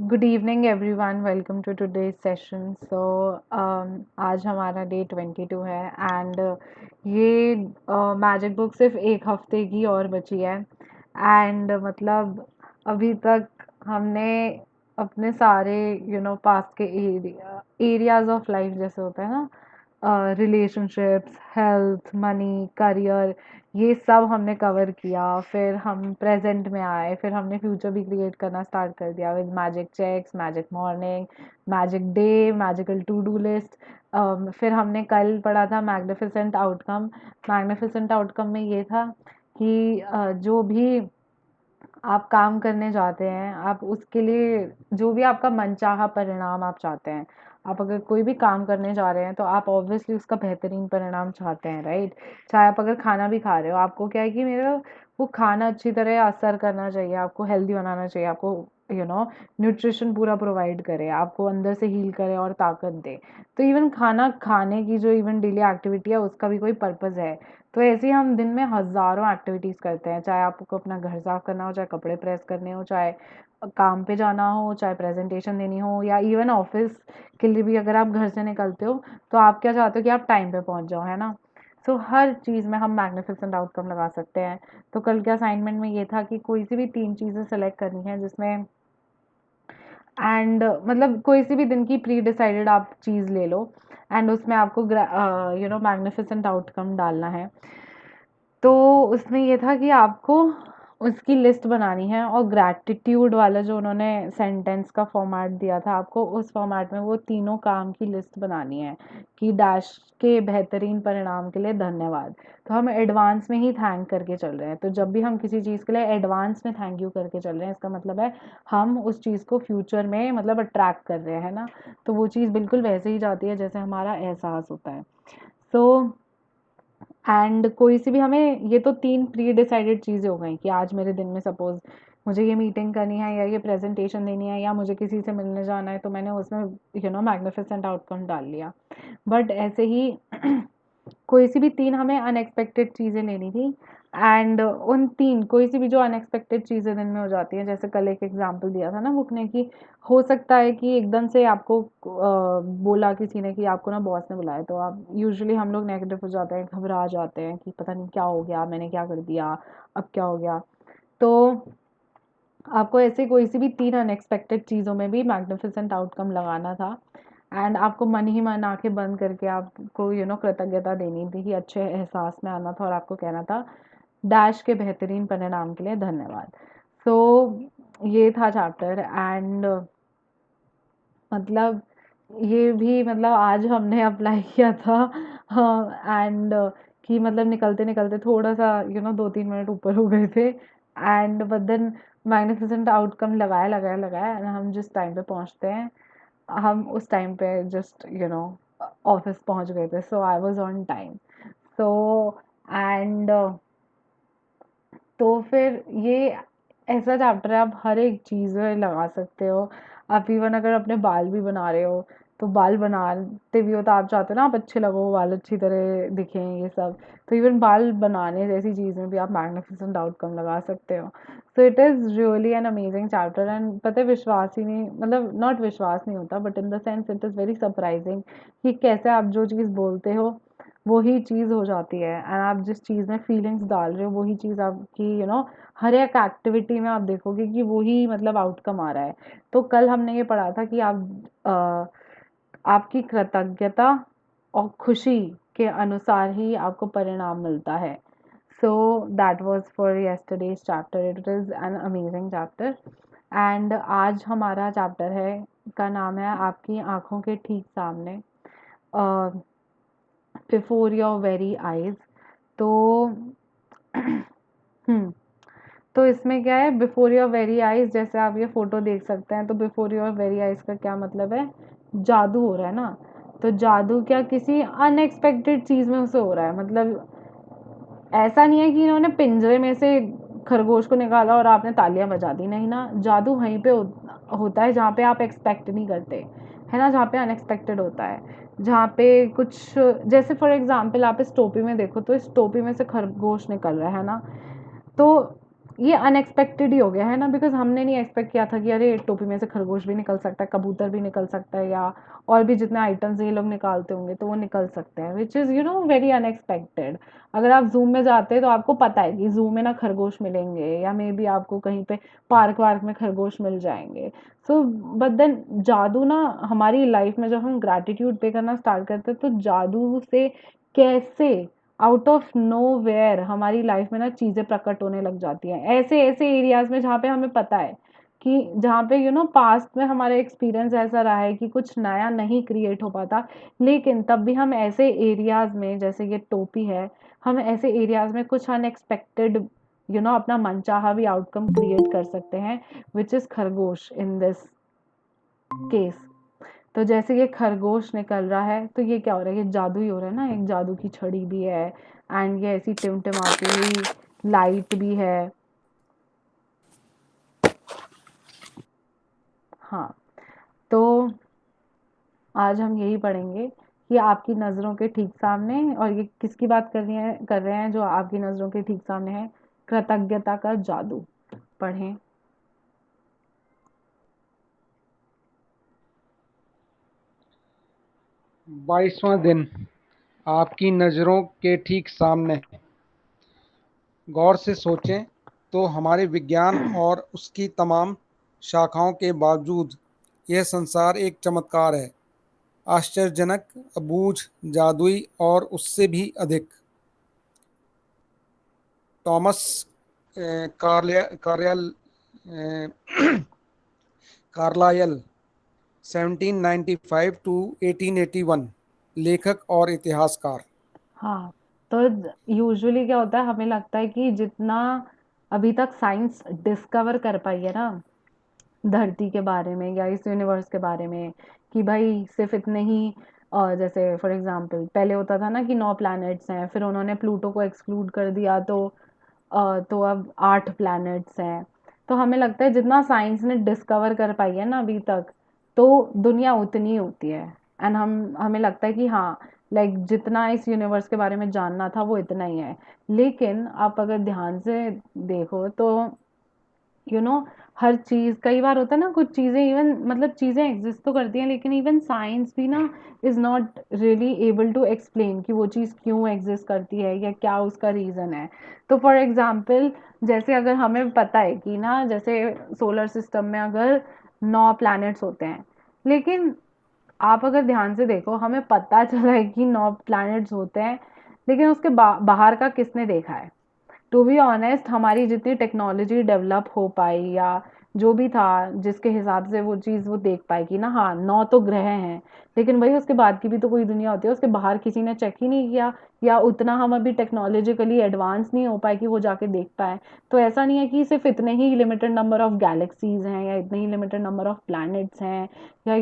Good evening everyone, welcome to today's session. आज हमारा day 22 है एंड ये मैजिक बुक सिर्फ एक हफ्ते की और बची है। एंड मतलब अभी तक हमने अपने सारे पास्ट के एरियाज ऑफ लाइफ जैसे होता है ना, रिलेशनशिप्स, हेल्थ, मनी, करियर, ये सब हमने कवर किया। फिर हम प्रेजेंट में आए, फिर हमने फ्यूचर भी क्रिएट करना स्टार्ट कर दिया with magic checks, magic morning, magic day, magical to do list. फिर हमने कल पढ़ा था मैग्निफिसेंट आउटकम। मैग्निफिसेंट आउटकम में ये था कि जो भी आप काम करने जाते हैं, आप उसके लिए जो भी आपका मनचाहा परिणाम आप चाहते हैं, आप अगर कोई भी काम करने जा रहे हैं तो आप ऑब्वियसली उसका बेहतरीन परिणाम चाहते हैं, राइट? चाहे आप अगर खाना भी खा रहे हो, आपको क्या है कि मेरा वो खाना अच्छी तरह असर करना चाहिए, आपको हेल्दी बनाना चाहिए, आपको न्यूट्रिशन पूरा प्रोवाइड करे, आपको अंदर से हील करे और ताकत दे। तो इवन खाना खाने की जो इवन डेली एक्टिविटी है उसका भी कोई पर्पज़ है। तो ऐसे ही हम दिन में हज़ारों एक्टिविटीज़ करते हैं, चाहे आपको अपना घर साफ़ करना हो, चाहे कपड़े प्रेस करने हो, चाहे काम पे जाना हो, चाहे प्रेजेंटेशन देनी हो, या इवन ऑफिस के लिए भी अगर आप घर से निकलते हो तो आप क्या चाहते हो कि आप टाइम पे पहुंच जाओ, है ना? सो हर चीज़ में हम मैग्निफिसेंट आउटकम लगा सकते हैं। तो कल के असाइनमेंट में ये था कि कोई सी भी 3 चीज़ें सेलेक्ट करनी है जिसमें एंड मतलब कोई सी भी दिन की प्री डिसाइडेड आप चीज़ ले लो एंड उसमें आपको मैग्निफिसेंट आउटकम डालना है। तो उसमें ये था कि आपको उसकी लिस्ट बनानी है, और ग्रैटिट्यूड वाला जो उन्होंने सेंटेंस का फॉर्मेट दिया था, आपको उस फॉर्मेट में वो तीनों काम की लिस्ट बनानी है कि डैश के बेहतरीन परिणाम के लिए धन्यवाद। तो हम एडवांस में ही थैंक करके चल रहे हैं। तो जब भी हम किसी चीज़ के लिए एडवांस में थैंक यू करके चल रहे हैं, इसका मतलब है हम उस चीज़ को फ्यूचर में मतलब अट्रैक्ट कर रहे हैं ना। तो वो चीज़ बिल्कुल वैसे ही जाती है जैसे हमारा एहसास होता है। सो एंड कोई सी भी हमें, ये तो 3 प्री डिसाइडेड चीज़ें हो गई कि आज मेरे दिन में सपोज़ मुझे ये मीटिंग करनी है या ये प्रेजेंटेशन देनी है या मुझे किसी से मिलने जाना है, तो मैंने उसमें मैग्निफिसेंट आउटकम डाल लिया। बट ऐसे ही कोई सी भी 3 हमें अनएक्सपेक्टेड चीज़ें लेनी थी एंड उन 3 कोई सी भी जो अनएक्सपेक्टेड चीज़ें दिन में हो जाती हैं, जैसे कल एक एग्जांपल दिया था ना बुक ने कि हो सकता है कि एकदम से आपको बोला किसी ने कि आपको ना बॉस ने बुलाया, तो आप यूजुअली हम लोग नेगेटिव हो जाते हैं, घबरा जाते हैं कि पता नहीं क्या हो गया, मैंने क्या कर दिया, अब क्या हो गया। तो आपको ऐसे कोई सी भी 3 अनएक्सपेक्टेड चीज़ों में भी मैग्निफिसेंट आउटकम लगाना था एंड आपको मन ही मन आंखें बंद करके आपको कृतज्ञता देनी थी कि अच्छे एहसास में आना था और आपको कहना था डैश के बेहतरीन परिणाम के लिए धन्यवाद। सो ये था चैप्टर एंड मतलब ये भी मतलब आज हमने अप्लाई किया था। हाँ एंड कि मतलब निकलते निकलते थोड़ा सा 2-3 मिनट ऊपर हो गए थे and but then magnificent outcome लगाया लगाया लगाया एंड हम जिस टाइम पे पहुंचते हैं, हम उस टाइम पे जस्ट ऑफिस पहुंच गए थे। So I was on time. So and तो फिर ये ऐसा चैप्टर है, आप हर एक चीज़ में लगा सकते हो। आप इवन अगर अपने बाल भी बना रहे हो, तो बाल बनाते भी हो तो आप चाहते हो ना आप अच्छे लगो, बाल अच्छी तरह दिखें, ये सब। तो इवन बाल बनाने जैसी चीज़ में भी आप मैग्निफिसेंट आउटकम लगा सकते हो। So it is really an amazing chapter and पता है, विश्वास ही नहीं, मतलब नॉट विश्वास नहीं होता, but in the sense it is very surprising कि कैसे आप जो चीज़ बोलते हो वही चीज़ हो जाती है एंड आप जिस चीज़ में फीलिंग्स डाल रहे हो वही चीज़ आपकी हर एक एक्टिविटी में आप देखोगे कि वही मतलब आउटकम आ रहा है। तो कल हमने ये पढ़ा था कि आपकी कृतज्ञता और खुशी के अनुसार ही आपको परिणाम मिलता है। So that was for yesterday's chapter, it is an amazing chapter. And आज हमारा चैप्टर है, का नाम है आपकी आंखों के ठीक सामने, बिफोर योर वेरी आइज। तो हम्म तो इसमें क्या है, बिफोर योर वेरी आइज, जैसे आप ये फोटो देख सकते हैं, तो बिफोर योर वेरी आइज का क्या मतलब है? जादू हो रहा है ना। तो जादू क्या किसी अनएक्सपेक्टेड चीज में उसे हो रहा है, मतलब ऐसा नहीं है कि इन्होंने पिंजरे में से खरगोश को निकाला और आपने तालियां बजा दी, नहीं ना। जादू वहीं पे होता है जहाँ पे आप एक्सपेक्ट नहीं करते, है ना, जहाँ पे अनएक्सपेक्टेड होता है, जहाँ पे कुछ, जैसे फॉर एग्जाम्पल आप इस टोपी में देखो तो इस टोपी में से खरगोश निकल रहा है ना। तो ये अनएक्सपेक्टेड ही हो गया है ना, बिकॉज़ हमने नहीं एक्सपेक्ट किया था कि अरे टोपी में से खरगोश भी निकल सकता है, कबूतर भी निकल सकता है, या और भी जितने आइटम्स ये लोग निकालते होंगे तो वो निकल सकते हैं, व्हिच इज़ वेरी अनएक्सपेक्टेड। अगर आप ज़ू में जाते हैं तो आपको पता है कि ज़ू में ना खरगोश मिलेंगे, या मे बी आपको कहीं पे पार्क वार्क में खरगोश मिल जाएंगे। सो बट देन जादू ना हमारी लाइफ में जब हम ग्रैटिट्यूड पे करना स्टार्ट करते हैं तो जादू से कैसे आउट ऑफ नोवेयर हमारी लाइफ में ना चीज़ें प्रकट होने लग जाती हैं, ऐसे ऐसे एरियाज में जहाँ पे हमें पता है कि जहाँ पे पास्ट में हमारा एक्सपीरियंस ऐसा रहा है कि कुछ नया नहीं क्रिएट हो पाता, लेकिन तब भी हम ऐसे एरियाज में, जैसे ये टोपी है, हम ऐसे एरियाज में कुछ अनएक्सपेक्टेड अपना मनचाहा भी आउटकम क्रिएट कर सकते हैं, विच इज खरगोश इन दिस केस। तो जैसे ये खरगोश निकल रहा है तो ये क्या हो रहा है, ये जादू ही हो रहा है ना, एक जादू की छड़ी भी है, एंड ये ऐसी टिमटिमाती हुई लाइट भी है। हाँ, तो आज हम यही पढ़ेंगे कि आपकी नज़रों के ठीक सामने, और ये किसकी बात कर रहे हैं जो आपकी नज़रों के ठीक सामने है, कृतज्ञता का जादू। पढ़ें। 22वां दिन। आपकी नज़रों के ठीक सामने। गौर से सोचें तो हमारे विज्ञान और उसकी तमाम शाखाओं के बावजूद यह संसार एक चमत्कार है, आश्चर्यजनक, अबूझ, जादुई और उससे भी अधिक। टॉमस कार्यल कार्लायल 1795 टू 1881, लेखक और इतिहासकार। हाँ, तो यूजुअली क्या होता है, हमें लगता है कि जितना अभी तक साइंस डिस्कवर कर पाई है ना धरती के बारे में या इस यूनिवर्स के बारे में, कि भाई सिर्फ इतने ही जैसे फॉर एग्जांपल पहले होता था ना कि 9 प्लैनेट्स हैं, फिर उन्होंने प्लूटो को एक्सक्लूड कर दिया, तो अब 8 प्लैनेट्स हैं। तो हमें लगता है जितना साइंस ने डिस्कवर कर पाई है ना अभी तक, तो दुनिया उतनी होती है। एंड हमें लगता है कि हाँ, लाइक जितना इस यूनिवर्स के बारे में जानना था वो इतना ही है। लेकिन आप अगर ध्यान से देखो तो यू नो हर चीज, कई बार होता है ना, कुछ चीजें इवन मतलब चीजें एग्जिस्ट तो करती हैं, लेकिन इवन साइंस भी ना is not really able to explain कि वो चीज क्यों एग्जिस्ट करती है या क्या उसका रीजन है। तो फॉर एग्जाम्पल, जैसे अगर हमें पता है कि ना, जैसे सोलर सिस्टम में अगर 9 प्लैनेट्स होते हैं, लेकिन आप अगर ध्यान से देखो हमें पता चला है कि 9 प्लैनेट्स होते हैं, लेकिन उसके बाहर का किसने देखा है? टू बी ऑनेस्ट, हमारी जितनी टेक्नोलॉजी डेवलप हो पाई या जो भी था जिसके हिसाब से वो चीज़ वो देख पाए कि ना हाँ 9 तो ग्रह हैं, लेकिन भाई उसके बाद की भी तो कोई दुनिया होती है, उसके बाहर किसी ने चेक ही नहीं किया, या उतना हम अभी टेक्नोलॉजिकली एडवांस नहीं हो पाए कि वो जाके देख पाए। तो ऐसा नहीं है कि सिर्फ इतने ही लिमिटेड नंबर ऑफ गैलेक्सीज हैं या इतने ही लिमिटेड नंबर ऑफ प्लैनेट्स हैं, या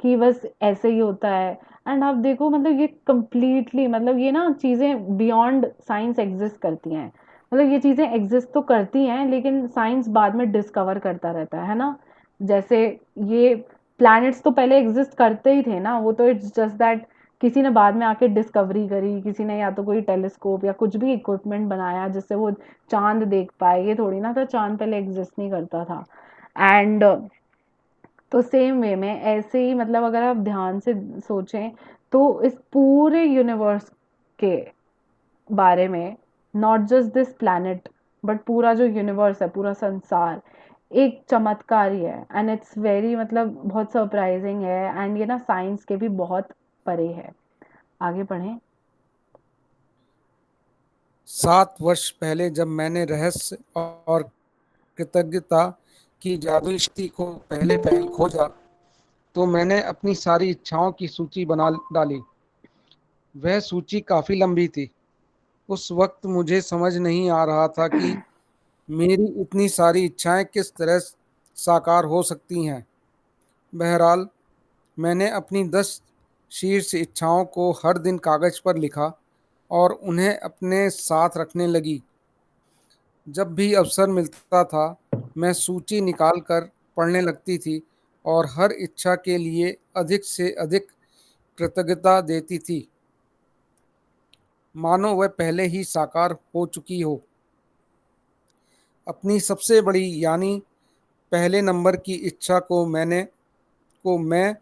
कि बस ऐसे ही होता है। एंड आप देखो मतलब ये कंप्लीटली, मतलब ये ना चीज़ें बियॉन्ड साइंस एग्जिस्ट करती हैं, मतलब ये चीज़ें एग्जिस्ट तो करती हैं लेकिन साइंस बाद में डिस्कवर करता रहता है ना। जैसे ये प्लैनेट्स तो पहले एग्जिस्ट करते ही थे ना, वो तो इट्स जस्ट दैट किसी ने बाद में आके डिस्कवरी करी, किसी ने या तो कोई टेलीस्कोप या कुछ भी इक्विपमेंट बनाया जिससे वो चांद देख पाए, ये थोड़ी ना था चांद पहले एग्जिस्ट नहीं करता था। एंड तो सेम वे में ऐसे ही, मतलब अगर आप ध्यान से सोचें तो इस पूरे यूनिवर्स के बारे में, not just this planet but पूरा जो यूनिवर्स है, पूरा संसार एक चमत्कार ही है, एंड इट्स वेरी मतलब बहुत सरप्राइजिंग है, एंड ये ना साइंस के भी बहुत परे है। आगे पढ़ें। 7 वर्ष पहले जब मैंने रहस्य और कृतज्ञता की जादुई शक्ति को पहले पहल खोजा, तो मैंने अपनी सारी इच्छाओं की सूची बना डाली। वह सूची काफ़ी लंबी थी। उस वक्त मुझे समझ नहीं आ रहा था कि मेरी इतनी सारी इच्छाएं किस तरह साकार हो सकती हैं। बहरहाल, मैंने अपनी 10 शीर्ष इच्छाओं को हर दिन कागज पर लिखा और उन्हें अपने साथ रखने लगी। जब भी अवसर मिलता था, मैं सूची निकाल कर पढ़ने लगती थी और हर इच्छा के लिए अधिक से अधिक कृतज्ञता देती थी, मानो वह पहले ही साकार हो चुकी हो। अपनी सबसे बड़ी यानी पहले नंबर की इच्छा को मैं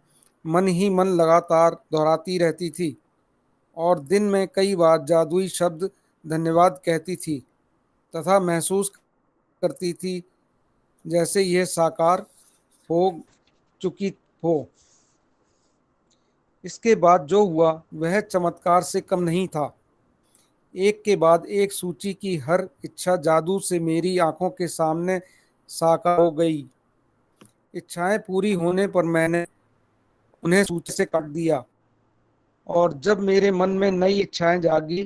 मन ही मन लगातार दोहराती रहती थी और दिन में कई बार जादुई शब्द धन्यवाद कहती थी तथा महसूस करती थी जैसे यह साकार हो चुकी हो। इसके बाद जो हुआ वह चमत्कार से कम नहीं था। एक के बाद एक सूची की हर इच्छा जादू से मेरी आंखों के सामने साकार हो गई। इच्छाएं पूरी होने पर मैंने उन्हें सूची से काट दिया और जब मेरे मन में नई इच्छाएं जागी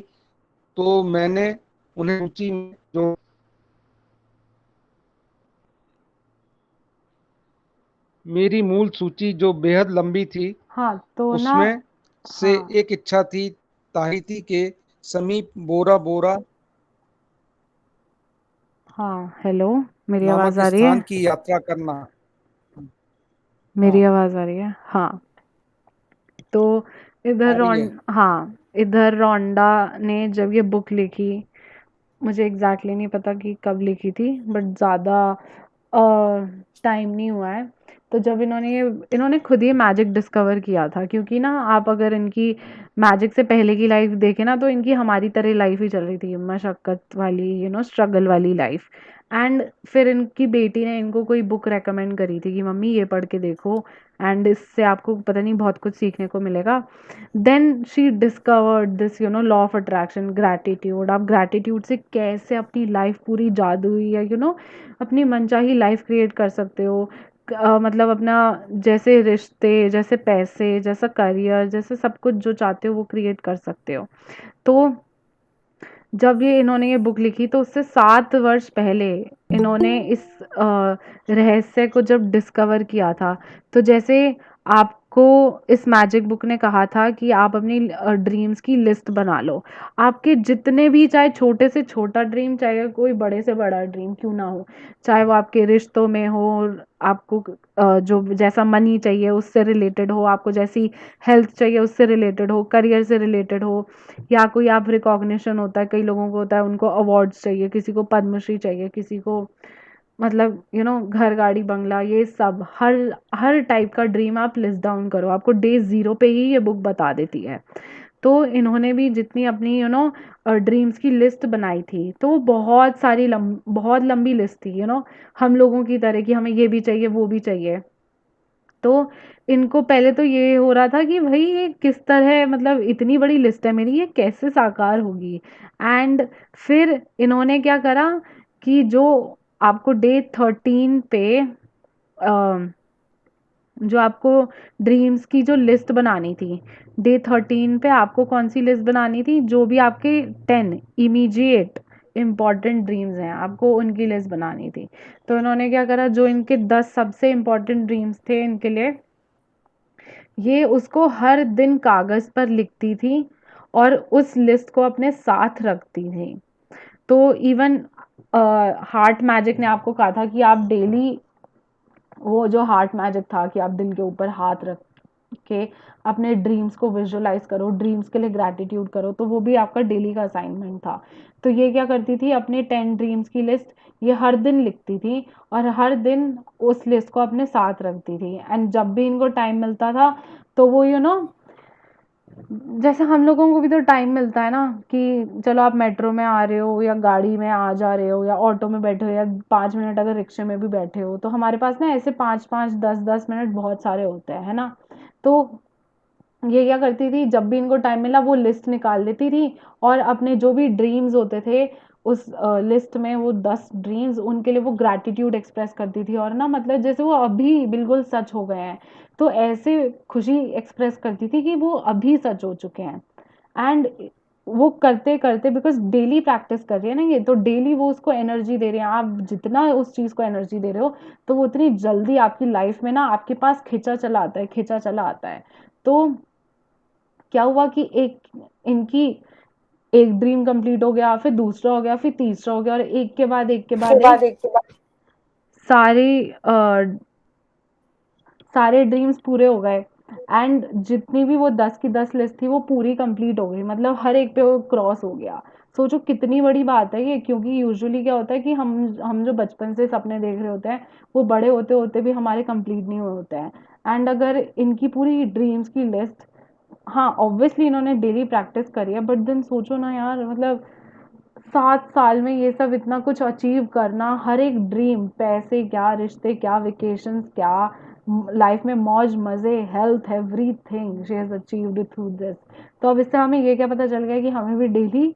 तो मैंने उन्हें सूची में जो मेरी मूल सूची जो बेहद लंबी थी हाँ तो ना। उसमें से हाँ एक इच्छा थी ताहिती के समीप बोरा बोरा हाँ, हेलो, मेरी आवाज़ नामक आ रही है? स्थान की यात्रा करना। मेरी हाँ, आवाज़ आ रही है? हाँ। तो आ रही है। इधर रोंडा ने जब ये बुक लिखी, मुझे एग्जैक्टली नहीं पता कि कब लिखी थी, बट ज़्यादा टाइम नहीं हुआ है। तो जब इन्होंने खुद ही मैजिक डिस्कवर किया था, क्योंकि ना आप अगर इनकी मैजिक से पहले की लाइफ देखें ना, तो इनकी हमारी तरह लाइफ ही चल रही थी, मशक्क़त वाली, स्ट्रगल वाली लाइफ। एंड फिर इनकी बेटी ने इनको कोई बुक रेकमेंड करी थी कि मम्मी ये पढ़ के देखो, एंड इससे आपको पता नहीं बहुत कुछ सीखने को मिलेगा। Then she discovered this law of attraction, gratitude. आप ग्रैटिट्यूड से कैसे अपनी लाइफ पूरी जादुई या अपनी मनचाही लाइफ क्रिएट कर सकते हो। मतलब अपना जैसे रिश्ते, जैसे पैसे, जैसा करियर, जैसे सब कुछ जो चाहते हो वो क्रिएट कर सकते हो। तो जब इन्होंने ये बुक लिखी तो उससे 7 वर्ष पहले इन्होंने इस रहस्य को जब डिस्कवर किया था, तो जैसे आपको इस मैजिक बुक ने कहा था कि आप अपनी ड्रीम्स की लिस्ट बना लो। आपके जितने भी, चाहे छोटे से छोटा ड्रीम, चाहे कोई बड़े से बड़ा ड्रीम क्यों ना हो, चाहे वो आपके रिश्तों में हो, आपको जो जैसा मनी चाहिए उससे रिलेटेड हो, आपको जैसी हेल्थ चाहिए उससे रिलेटेड हो, करियर से रिलेटेड हो, या कोई आप रिकॉग्निशन होता है, कई लोगों को होता है उनको अवार्ड्स चाहिए, किसी को पद्मश्री चाहिए, किसी को मतलब घर गाड़ी बंगला, ये सब हर हर टाइप का ड्रीम आप लिस्ट डाउन करो, आपको डे ज़ीरो पे ही ये बुक बता देती है। तो इन्होंने भी जितनी अपनी ड्रीम्स की लिस्ट बनाई थी, तो वो बहुत लंबी लिस्ट थी, हम लोगों की तरह कि हमें ये भी चाहिए वो भी चाहिए। तो इनको पहले तो ये हो रहा था कि भाई ये किस तरह, मतलब इतनी बड़ी लिस्ट है मेरी, ये कैसे साकार होगी। एंड फिर इन्होंने क्या करा कि जो आपको डे 13 पे जो आपको ड्रीम्स की जो लिस्ट बनानी थी, डे 13 पे आपको कौन सी लिस्ट बनानी थी, जो भी आपके 10 इमीडिएट इम्पॉर्टेंट ड्रीम्स हैं आपको उनकी लिस्ट बनानी थी। तो इन्होंने क्या करा, जो इनके 10 सबसे इम्पॉर्टेंट ड्रीम्स थे इनके लिए, ये उसको हर दिन कागज़ पर लिखती थी और उस लिस्ट को अपने साथ रखती थी। तो इवन हार्ट मैजिक ने आपको कहा था कि आप डेली, वो जो हार्ट मैजिक था कि आप दिल के ऊपर हाथ रख के अपने ड्रीम्स को विजुअलाइज करो, ड्रीम्स के लिए ग्रैटिट्यूड करो, तो वो भी आपका डेली का असाइनमेंट था। तो ये क्या करती थी, अपने 10 ड्रीम्स की लिस्ट ये हर दिन लिखती थी और हर दिन उस लिस्ट को अपने साथ रखती थी। एंड जब भी इनको टाइम मिलता था तो वो जैसे हम लोगों को भी तो टाइम मिलता है ना, कि चलो आप मेट्रो में आ रहे हो या गाड़ी में आ जा रहे हो या ऑटो में बैठे हो या 5 मिनट अगर रिक्शे में भी बैठे हो, तो हमारे पास ना ऐसे 5 5 10 10 मिनट बहुत सारे होते हैं, है ना। तो ये क्या करती थी, जब भी इनको टाइम मिला वो लिस्ट निकाल लेती थी और अपने जो भी ड्रीम्स होते थे उस लिस्ट में, वो 10 ड्रीम्स उनके लिए वो ग्रैटिट्यूड एक्सप्रेस करती थी, और ना मतलब जैसे वो अभी बिल्कुल सच हो गए हैं, तो ऐसे खुशी एक्सप्रेस करती थी कि वो अभी सच हो चुके हैं। एंड वो करते करते, बिकॉज डेली प्रैक्टिस कर रही है ना ये, तो डेली वो उसको एनर्जी दे रहे हैं, आप जितना उस चीज़ को एनर्जी दे रहे हो तो वो उतनी जल्दी आपकी लाइफ में ना आपके पास खिंचा चला आता है, खिंचा चला आता है। तो क्या हुआ कि इनकी एक ड्रीम कंप्लीट हो गया, फिर दूसरा हो गया, फिर तीसरा हो गया, और एक के बाद एक के उसके बाद एक बाद एक के बाद सारे सारे ड्रीम्स पूरे हो गए। एंड जितनी भी वो 10 की 10 लिस्ट थी वो पूरी कंप्लीट हो गई, मतलब हर एक पे वो क्रॉस हो गया। सोचो कितनी बड़ी बात है ये, क्योंकि यूजुअली क्या होता है कि हम जो बचपन से सपने देख रहे होते हैं, वो बड़े होते होते भी हमारे कंप्लीट नहीं हुए होते हैं। एंड अगर इनकी पूरी ड्रीम्स की लिस्ट, हाँ ऑब्वियसली इन्होंने डेली प्रैक्टिस करी है, बट देन सोचो ना यार, मतलब 7 साल में ये सब इतना कुछ अचीव करना, हर एक ड्रीम, पैसे क्या, रिश्ते क्या, वेकेशंस क्या, लाइफ में मौज मजे, health, everything she has achieved through this. तो अब इससे हमें ये क्या पता चल गया कि हमें भी डेली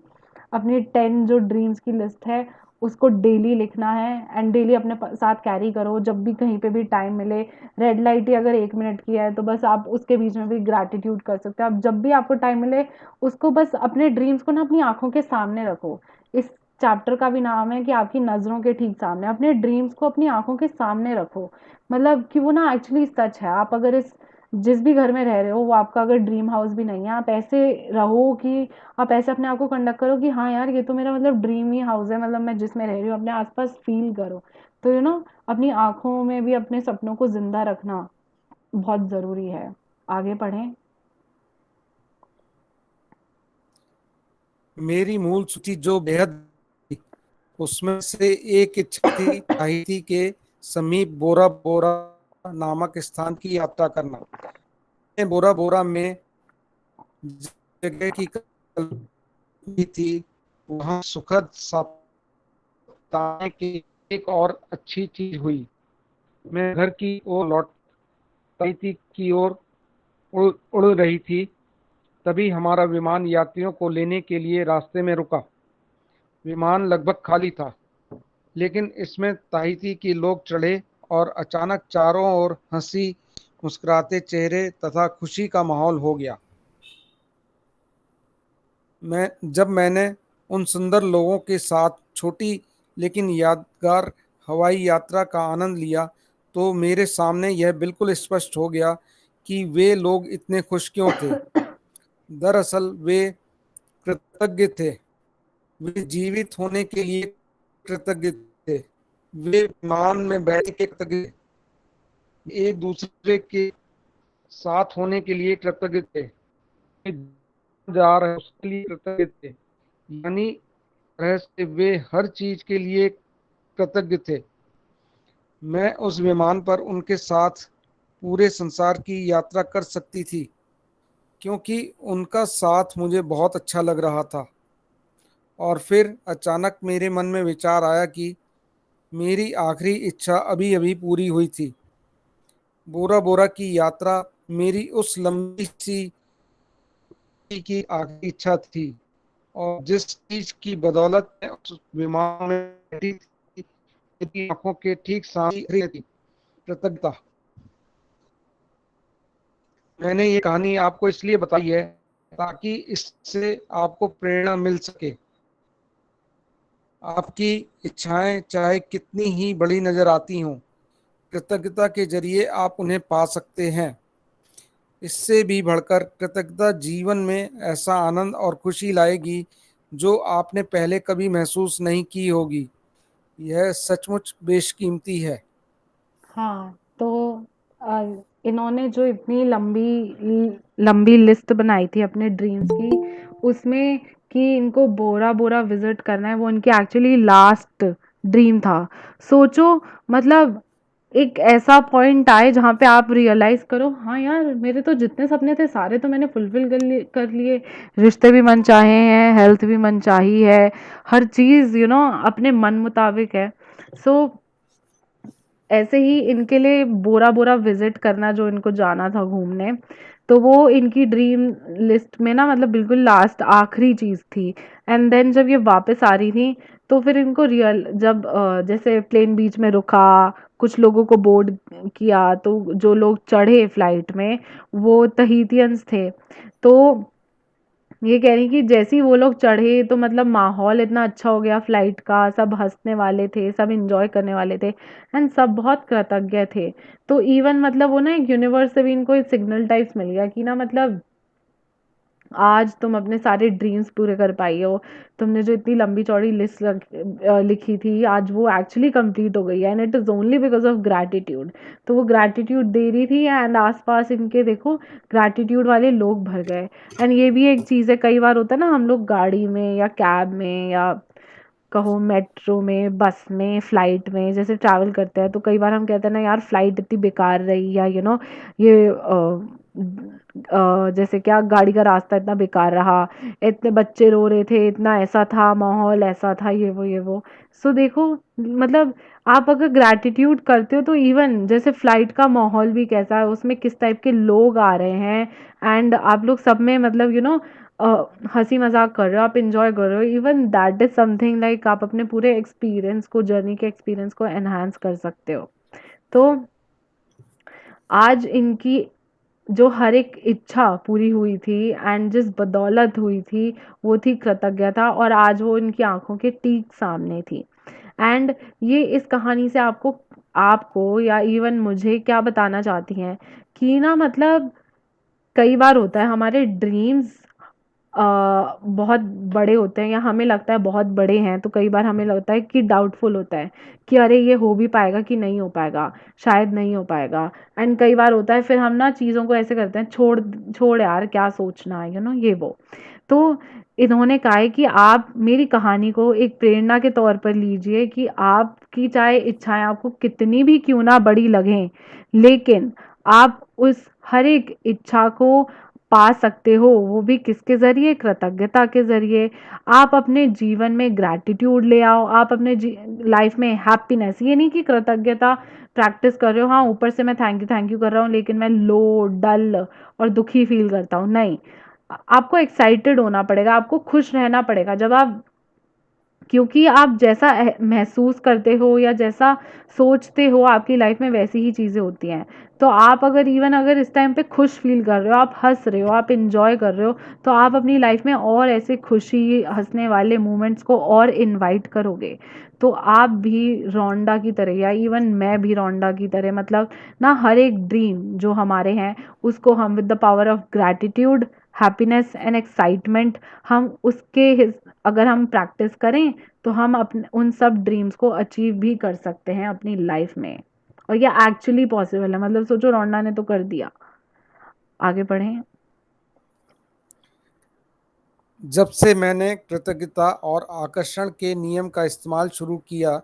अपनी 10 जो ड्रीम्स की लिस्ट है उसको डेली लिखना है, एंड डेली अपने साथ कैरी करो, जब भी कहीं पे भी टाइम मिले। रेड लाइट ही अगर 1 मिनट की है तो बस आप उसके बीच में भी ग्रैटिट्यूड कर सकते हो। आप जब भी आपको टाइम मिले उसको बस अपने ड्रीम्स को ना अपनी आंखों के सामने रखो। इस चैप्टर का भी नाम है कि आपकी नजरों के ठीक सामने, अपने ड्रीम्स को अपनी आंखों के सामने रखो। मतलब कि वो ना एक्चुअली सच है। आप अगर इस जिस भी घर में रह रहे हो वो आपका अगर ड्रीम हाउस भी नहीं है, आप ऐसे रहो कि आप ऐसे अपने आप को कंडक्ट करो कि हाँ यार ये तो मेरा मतलब ड्रीम ही हाउस है, मतलब मैं जिसमें रह रही हूँ, अपने आसपास फील करो। तो अपनी आंखों में भी अपने सपनों को जिंदा रखना बहुत जरूरी है। आगे पढ़ें। मेरी मूल सूची जो बेहद थी, उसमें से एक इच्छा थी ताहिती के समीप बोरा बोरा नामक स्थान की यात्रा करना। मैंने बोरा बोरा में जगह की कल्पना की थी, वहां सुखद साप्ताहिक की एक और अच्छी चीज हुई। मैं घर की ओर लौट ताहिती की ओर उड़ उड़ रही थी, तभी हमारा विमान यात्रियों को लेने के लिए रास्ते में रुका। विमान लगभग खाली था, लेकिन इसमें ताहिती के लोग चढ़े और अचानक चारों ओर हंसी मुस्कुराते चेहरे तथा खुशी का माहौल हो गया। जब मैंने उन सुंदर लोगों के साथ छोटी लेकिन यादगार हवाई यात्रा का आनंद लिया, तो मेरे सामने यह बिल्कुल स्पष्ट हो गया कि वे लोग इतने खुश क्यों थे। दरअसल वे कृतज्ञ थे। वे जीवित होने के लिए कृतज्ञ थे। वे विमान में बैठने के कृतज्ञ थे। एक दूसरे के साथ होने के लिए कृतज्ञ थे। वे जा रहे उसके लिए कृतज्ञ थे। यानी तरह से वे हर चीज के लिए कृतज्ञ थे। मैं उस विमान पर उनके साथ पूरे संसार की यात्रा कर सकती थी, क्योंकि उनका साथ मुझे बहुत अच्छा लग रहा था। और फिर अचानक मेरे मन में विचार आया कि मेरी आखिरी इच्छा अभी अभी पूरी हुई थी। बोरा बोरा की यात्रा मेरी उस लंबी सी की आखिरी इच्छा थी, और जिस चीज की बदौलत मैं उस विमान में बैठी थी, मेरी आंखों के ठीक सामने थी। कृतज्ञता। मैंने ये कहानी आपको इसलिए बताई है ताकि इससे आपको प्रेरणा मिल सके। आपकी इच्छाएं चाहे कितनी ही बड़ी नजर आती हों, कृतज्ञता के जरिए आप उन्हें पा सकते हैं। इससे भी बढ़कर कृतज्ञता जीवन में ऐसा आनंद और खुशी लाएगी जो आपने पहले कभी महसूस नहीं की होगी। यह सचमुच बेशकीमती है। हाँ, तो अ, इन्होंने जो इतनी लंबी लिस्ट बनाई थी अपने ड्रीम्स की, उसमें कि इनको बोरा बोरा विजिट करना है, वो इनकी एक्चुअली लास्ट ड्रीम था। सोचो, मतलब एक ऐसा पॉइंट आए जहाँ पे आप रियलाइज करो, हाँ यार मेरे तो जितने सपने थे सारे तो मैंने फुलफिल कर लिए। रिश्ते भी मन चाहे हैं, हेल्थ भी मन चाही है, हर चीज़ अपने मन मुताबिक है। सो ऐसे ही इनके लिए बोरा बोरा विजिट करना, जो इनको जाना था घूमने, तो वो इनकी ड्रीम लिस्ट में ना, मतलब बिल्कुल लास्ट आखिरी चीज थी। एंड देन जब ये वापस आ रही थी, तो फिर इनको रियल जब जैसे प्लेन बीच में रुका, कुछ लोगों को बोर्ड किया, तो जो लोग चढ़े फ्लाइट में वो तहीतियंस थे। तो ये कह रही कि जैसे ही वो लोग चढ़े तो मतलब माहौल इतना अच्छा हो गया फ्लाइट का, सब हंसने वाले थे, सब इंजॉय करने वाले थे, एंड सब बहुत कृतज्ञ थे। तो इवन मतलब वो ना एक यूनिवर्स से भी इनको एक सिग्नल टाइप्स मिल गया कि ना, मतलब आज तुम अपने सारे ड्रीम्स पूरे कर पाई हो। तुमने जो इतनी लंबी चौड़ी लिस्ट लिखी थी, आज वो एक्चुअली कंप्लीट हो गई है, and it is only because of gratitude. तो वो ग्रैटिट्यूड दे रही थी, एंड आसपास इनके देखो ग्रैटिट्यूड वाले लोग भर गए। एंड ये भी एक चीज़ है, कई बार होता है ना, हम लोग गाड़ी में या कैब में या कहो मेट्रो में, बस में, फ्लाइट में जैसे ट्रैवल करते हैं, तो कई बार हम कहते हैं ना यार फ्लाइट इतनी बेकार रही, या ये जैसे क्या गाड़ी का रास्ता इतना बेकार रहा, इतने बच्चे रो रहे थे, इतना ऐसा था, माहौल ऐसा था, ये वो। सो देखो, मतलब आप अगर ग्रैटिट्यूड करते हो तो इवन जैसे फ्लाइट का माहौल भी कैसा है, उसमें किस टाइप के लोग आ रहे हैं, एंड आप लोग सब में मतलब हंसी मजाक कर रहे हो, आप इंजॉय कर रहे हो, even that is something like आप अपने पूरे एक्सपीरियंस को, जर्नी के एक्सपीरियंस को एनहांस कर सकते हो। तो आज इनकी जो हर एक इच्छा पूरी हुई थी, एंड जिस बदौलत हुई थी, वो थी कृतज्ञता, और आज वो इनकी आंखों के ठीक सामने थी। एंड ये इस कहानी से आपको आपको या इवन मुझे क्या बताना चाहती हैं कि ना, मतलब कई बार होता है हमारे ड्रीम्स बहुत बड़े होते हैं, या हमें लगता है बहुत बड़े हैं, तो कई बार हमें लगता है कि डाउटफुल होता है कि अरे ये हो भी पाएगा कि नहीं हो पाएगा, शायद नहीं हो पाएगा। एंड कई बार होता है फिर हम ना चीज़ों को ऐसे करते हैं, छोड़ छोड़ यार क्या सोचना है, ये वो। तो इन्होंने कहा है कि आप मेरी कहानी को एक प्रेरणा के तौर पर लीजिए, कि आपकी चाहे इच्छाएं आपको कितनी भी क्यों ना बड़ी लगें, लेकिन आप उस हर एक इच्छा को पा सकते हो, वो भी किसके ज़रिए, कृतज्ञता के ज़रिए। आप अपने जीवन में ग्रैटिट्यूड ले आओ, आप अपने लाइफ में हैप्पीनेस, ये नहीं कि कृतज्ञता प्रैक्टिस कर रहे हो, हाँ ऊपर से मैं थैंक यू कर रहा हूँ, लेकिन मैं लो, डल और दुखी फील करता हूँ, नहीं। आपको एक्साइटेड होना पड़ेगा, आपको खुश रहना पड़ेगा जब आप, क्योंकि आप जैसा महसूस करते हो या जैसा सोचते हो, आपकी लाइफ में वैसी ही चीज़ें होती हैं। तो आप अगर इवन अगर इस टाइम पे खुश फील कर रहे हो, आप हंस रहे हो, आप इंजॉय कर रहे हो, तो आप अपनी लाइफ में और ऐसे खुशी हंसने वाले मोमेंट्स को और इनवाइट करोगे। तो आप भी रोंडा की तरह, या इवन मैं भी रोंडा की तरह, मतलब ना हर एक ड्रीम जो हमारे हैं, उसको हम with the power of gratitude, happiness and excitement, हम अगर हम प्रैक्टिस करें, तो हम अपने उन सब ड्रीम्स को अचीव भी कर सकते हैं अपनी लाइफ में। और ये एक्चुअली पॉसिबल है, मतलब सोचो रोंडा ने तो कर दिया। आगे बढ़ें। जब से मैंने कृतज्ञता और आकर्षण के नियम का इस्तेमाल शुरू किया,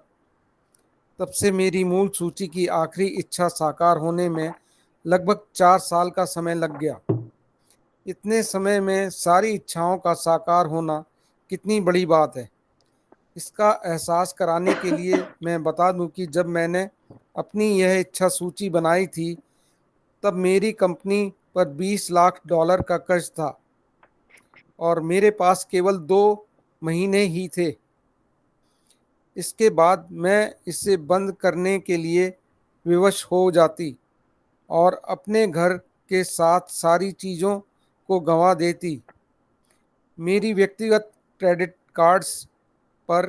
तब से मेरी मूल सूची की आखिरी इच्छा साकार होने में लगभग 4 साल का समय लग गया। इतने समय में सारी इच्छाओं का साकार होना कितनी बड़ी बात है, इसका एहसास कराने के लिए मैं बता दूं कि जब मैंने अपनी यह इच्छा सूची बनाई थी, तब मेरी कंपनी पर $20 लाख का कर्ज था और मेरे पास केवल 2 महीने ही थे। इसके बाद मैं इसे बंद करने के लिए विवश हो जाती और अपने घर के साथ सारी चीज़ों को गंवा देती। मेरी व्यक्तिगत क्रेडिट कार्ड्स पर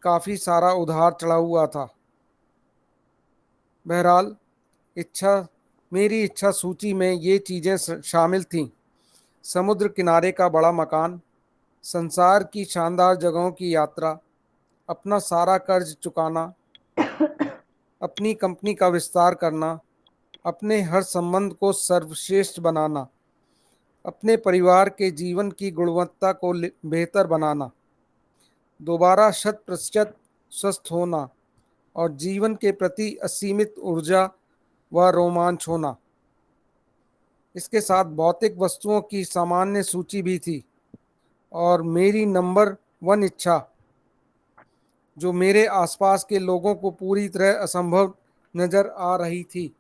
काफ़ी सारा उधार चढ़ा हुआ था। बहरहाल, इच्छा मेरी इच्छा सूची में ये चीज़ें शामिल थीं: समुद्र किनारे का बड़ा मकान, संसार की शानदार जगहों की यात्रा, अपना सारा कर्ज चुकाना, अपनी कंपनी का विस्तार करना, अपने हर संबंध को सर्वश्रेष्ठ बनाना, अपने परिवार के जीवन की गुणवत्ता को बेहतर बनाना, दोबारा 100% स्वस्थ होना और जीवन के प्रति असीमित ऊर्जा व रोमांच होना। इसके साथ भौतिक वस्तुओं की सामान्य सूची भी थी, और मेरी नंबर 1 इच्छा, जो मेरे आसपास के लोगों को पूरी तरह असंभव नजर आ रही थी,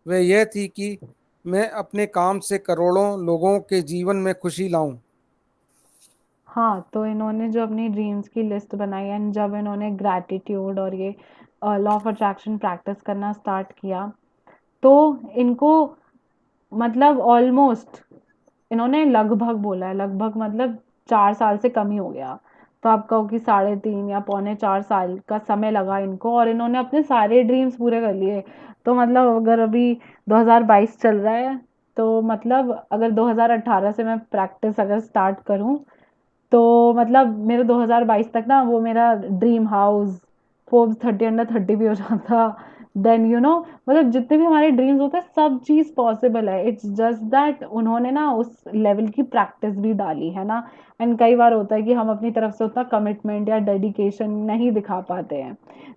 वह यह थी कि मैं अपने काम से करोड़ों लोगों के जीवन में खुशी लाऊं। हाँ, तो इन्होंने जो अपनी ड्रीम्स की लिस्ट बनाई, एंड जब इन्होंने ग्रैटिट्यूड और ये लॉ ऑफ अट्रैक्शन प्रैक्टिस करना स्टार्ट किया, तो इनको मतलब ऑलमोस्ट, इन्होंने लगभग बोला है, लगभग मतलब 4 साल से कम ही हो गया। तो आप कहो कि 3.5 या पौने 4 साल का समय लगा इनको, और इन्होंने अपने सारे ड्रीम्स पूरे कर लिए। तो मतलब अगर अभी 2022 चल रहा है, तो मतलब अगर 2018 से मैं प्रैक्टिस अगर स्टार्ट करूँ तो मतलब मेरे 2022 तक ना वो मेरा ड्रीम हाउस फोर्ब्स 30 अंडर 30 भी हो जाता। देन मतलब जितने भी हमारे ड्रीम्स होते हैं सब चीज़ पॉसिबल है। इट्स जस्ट दैट उन्होंने ना उस लेवल की प्रैक्टिस भी डाली है ना। एंड कई बार होता है कि हम अपनी तरफ से उतना कमिटमेंट या डेडिकेशन नहीं दिखा पाते हैं।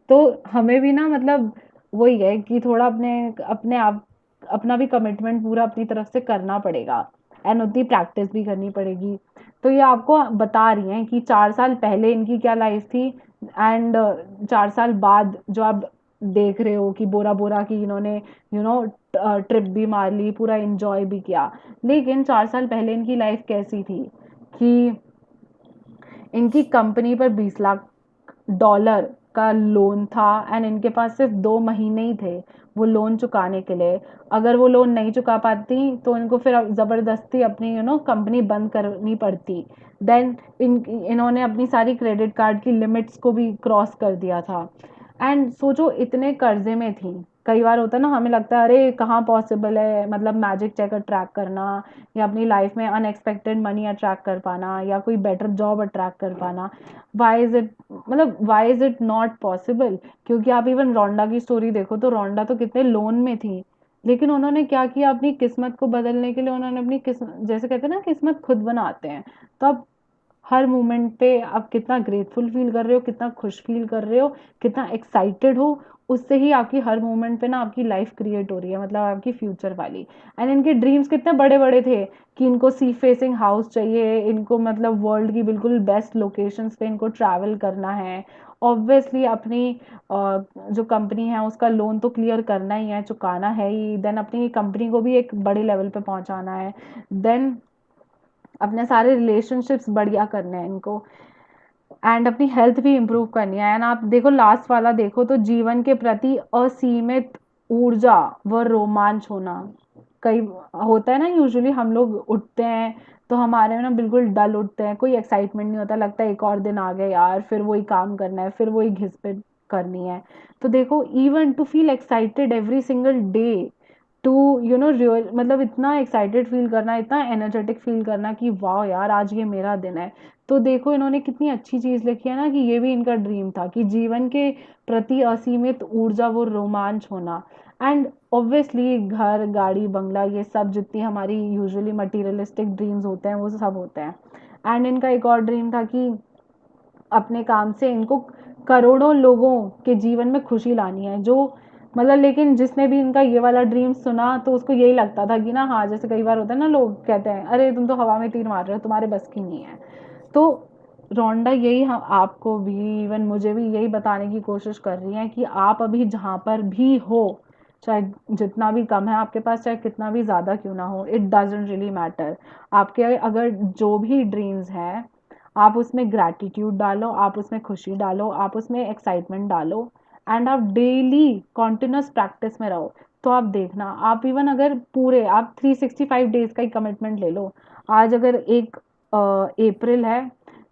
तो हमें भी ना मतलब वही है कि थोड़ा अपने अपने आप अपना भी कमिटमेंट पूरा अपनी तरफ से करना पड़ेगा एंड उतनी प्रैक्टिस भी करनी पड़ेगी। तो ये आपको बता रही हैं कि 4 साल पहले इनकी क्या लाइफ थी एंड 4 साल बाद जो आप देख रहे हो कि बोरा बोरा की इन्होंने ट्रिप भी मार ली, पूरा एंजॉय भी किया। लेकिन 4 साल पहले इनकी लाइफ कैसी थी कि इनकी कंपनी पर $20 लाख का लोन था एंड इनके पास सिर्फ 2 महीने ही थे वो लोन चुकाने के लिए। अगर वो लोन नहीं चुका पाती तो इनको फिर ज़बरदस्ती अपनी कंपनी बंद करनी पड़ती। देन इन्होंने अपनी सारी क्रेडिट कार्ड की लिमिट्स को भी क्रॉस कर दिया था। एंड सोचो इतने कर्जे में थी। कई बार होता है ना हमें लगता है अरे कहाँ पॉसिबल है मतलब मैजिक चेक अट्रैक्ट करना या अपनी लाइफ में अनएक्सपेक्टेड मनी अट्रैक्ट कर पाना या कोई बेटर जॉब अट्रैक्ट कर पाना। Why is it not possible? क्योंकि आप इवन रोंडा की स्टोरी देखो तो रोंडा तो कितने लोन में थी। लेकिन उन्होंने क्या किया अपनी किस्मत को बदलने के लिए उन्होंने अपनी किस्मत जैसे कहते हैं ना किस्मत खुद बनाते हैं। तो आप हर मोमेंट पे आप कितना ग्रेटफुल फील कर रहे हो, कितना खुश फील कर रहे हो, कितना एक्साइटेड हो, उससे ही आपकी हर मोमेंट पे ना आपकी लाइफ क्रिएट हो रही है मतलब आपकी फ्यूचर वाली। एंड इनके ड्रीम्स कितने बड़े बड़े थे कि इनको सी फेसिंग हाउस चाहिए, इनको मतलब वर्ल्ड की बिल्कुल बेस्ट लोकेशंस पे इनको ट्रैवल करना है। ऑब्वियसली अपनी जो कंपनी है उसका लोन तो क्लियर करना ही है, चुकाना है ही। देन अपनी कंपनी को भी एक बड़े लेवल पे पहुंचाना है। देन अपने सारे रिलेशनशिप्स बढ़िया करने हैं इनको एंड अपनी हेल्थ भी इम्प्रूव करनी है। एंड आप देखो लास्ट वाला देखो तो जीवन के प्रति असीमित ऊर्जा व रोमांच होना। कई होता है ना यूजुअली हम लोग उठते हैं तो हमारे में ना बिल्कुल डल उठते हैं, कोई एक्साइटमेंट नहीं होता, लगता है एक और दिन आ गया यार, फिर वही काम करना है, फिर वही घिसपिट करनी है। तो देखो even to feel excited every single day to real मतलब इतना एक्साइटेड फील करना, इतना एनर्जेटिक फील करना कि वाह यार आज ये मेरा दिन है। तो देखो इन्होंने कितनी अच्छी चीज लिखी है ना कि ये भी इनका ड्रीम था कि जीवन के प्रति असीमित ऊर्जा वो रोमांच होना। एंड ऑब्वियसली घर गाड़ी बंगला ये सब जितनी हमारी यूजुअली मटीरियलिस्टिक ड्रीम्स होते हैं वो सब होते हैं। एंड इनका एक और ड्रीम था कि अपने काम से इनको करोड़ों लोगों के जीवन में खुशी लानी है जो मतलब। लेकिन जिसने भी इनका ये वाला ड्रीम सुना तो उसको यही लगता था कि ना हाँ जैसे कई बार होता है ना लोग कहते हैं अरे तुम तो हवा में तीर मार रहे हो, तुम्हारे बस की नहीं है। तो रोंडा यही हम आपको भी इवन मुझे भी यही बताने की कोशिश कर रही है कि आप अभी जहाँ पर भी हो, चाहे जितना भी कम है आपके पास, चाहे कितना भी ज़्यादा क्यों ना हो, इट डजेंट रियली मैटर। आपके अगर जो भी ड्रीम्स हैं आप उसमें ग्रैटिट्यूड डालो, आप उसमें खुशी डालो, आप उसमें एक्साइटमेंट डालो एंड आप डेली कॉन्टिन्यूस प्रैक्टिस में रहो। तो आप देखना आप इवन अगर पूरे आप 365 डेज का ही कमिटमेंट ले लो। आज अगर 1 अप्रैल है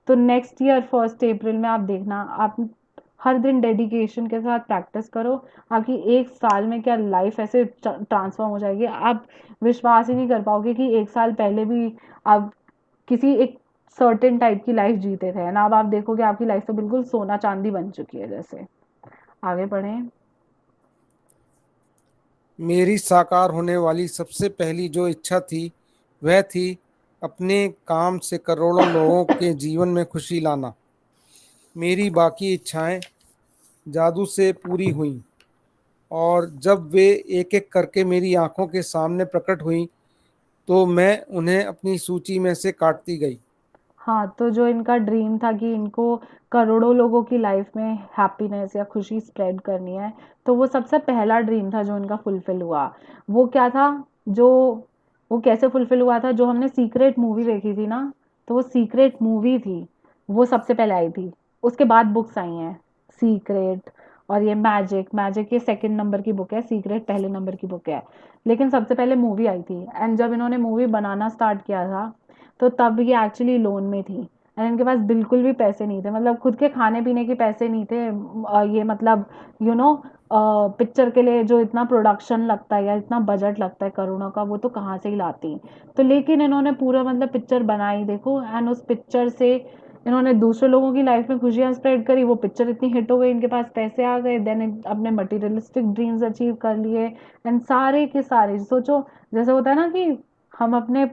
तो नेक्स्ट ईयर 1 अप्रैल में आप देखना आप हर दिन डेडिकेशन के साथ प्रैक्टिस करो। आपकी 1 साल में क्या लाइफ ऐसे ट्रांसफॉर्म हो जाएगी, आप विश्वास ही नहीं कर पाओगे कि 1 साल पहले भी आप किसी एक सर्टेन टाइप की लाइफ जीते थे ना। अब आप देखोगे आपकी लाइफ तो बिल्कुल सोना चांदी बन चुकी है जैसे। आगे बढ़ें। मेरी साकार होने वाली सबसे पहली जो इच्छा थी वह थी अपने काम से करोड़ों लोगों के जीवन में खुशी लाना। मेरी बाकी इच्छाएं जादू से पूरी हुईं और जब वे एक एक करके मेरी आंखों के सामने प्रकट हुईं तो मैं उन्हें अपनी सूची में से काटती गई। हाँ तो जो इनका ड्रीम था कि इनको करोड़ों लोगों की लाइफ में हैप्पीनेस या खुशी स्प्रेड करनी है, तो वो सबसे पहला ड्रीम था जो इनका फुलफिल हुआ। वो क्या था? जो वो कैसे फुलफिल हुआ था? जो हमने सीक्रेट मूवी देखी थी ना, तो वो सीक्रेट मूवी थी वो सबसे पहले आई थी। उसके बाद बुक्स आई हैं सीक्रेट और ये मैजिक। मैजिक ये सेकंड नंबर की बुक है, सीक्रेट पहले नंबर की बुक है। लेकिन सबसे पहले मूवी आई थी एंड जब इन्होंने मूवी बनाना स्टार्ट किया था तो तब ये एक्चुअली लोन में थी एंड इनके पास बिल्कुल भी पैसे नहीं थे, मतलब खुद के खाने पीने के पैसे नहीं थे। ये मतलब यू नो पिक्चर के लिए जो इतना प्रोडक्शन लगता है या इतना बजट लगता है करोड़ों का, वो तो कहाँ से ही लाती। तो लेकिन इन्होंने पूरा मतलब पिक्चर बनाई देखो, एंड उस पिक्चर से इन्होंने दूसरे लोगों की लाइफ में खुशियाँ स्प्रेड करी, वो पिक्चर इतनी हिट हो गई, इनके पास पैसे आ गए, देन अपने मटेरियलिस्टिक ड्रीम्स अचीव कर लिए। एंड सारे के सारे सोचो, जैसे होता है ना कि हम अपने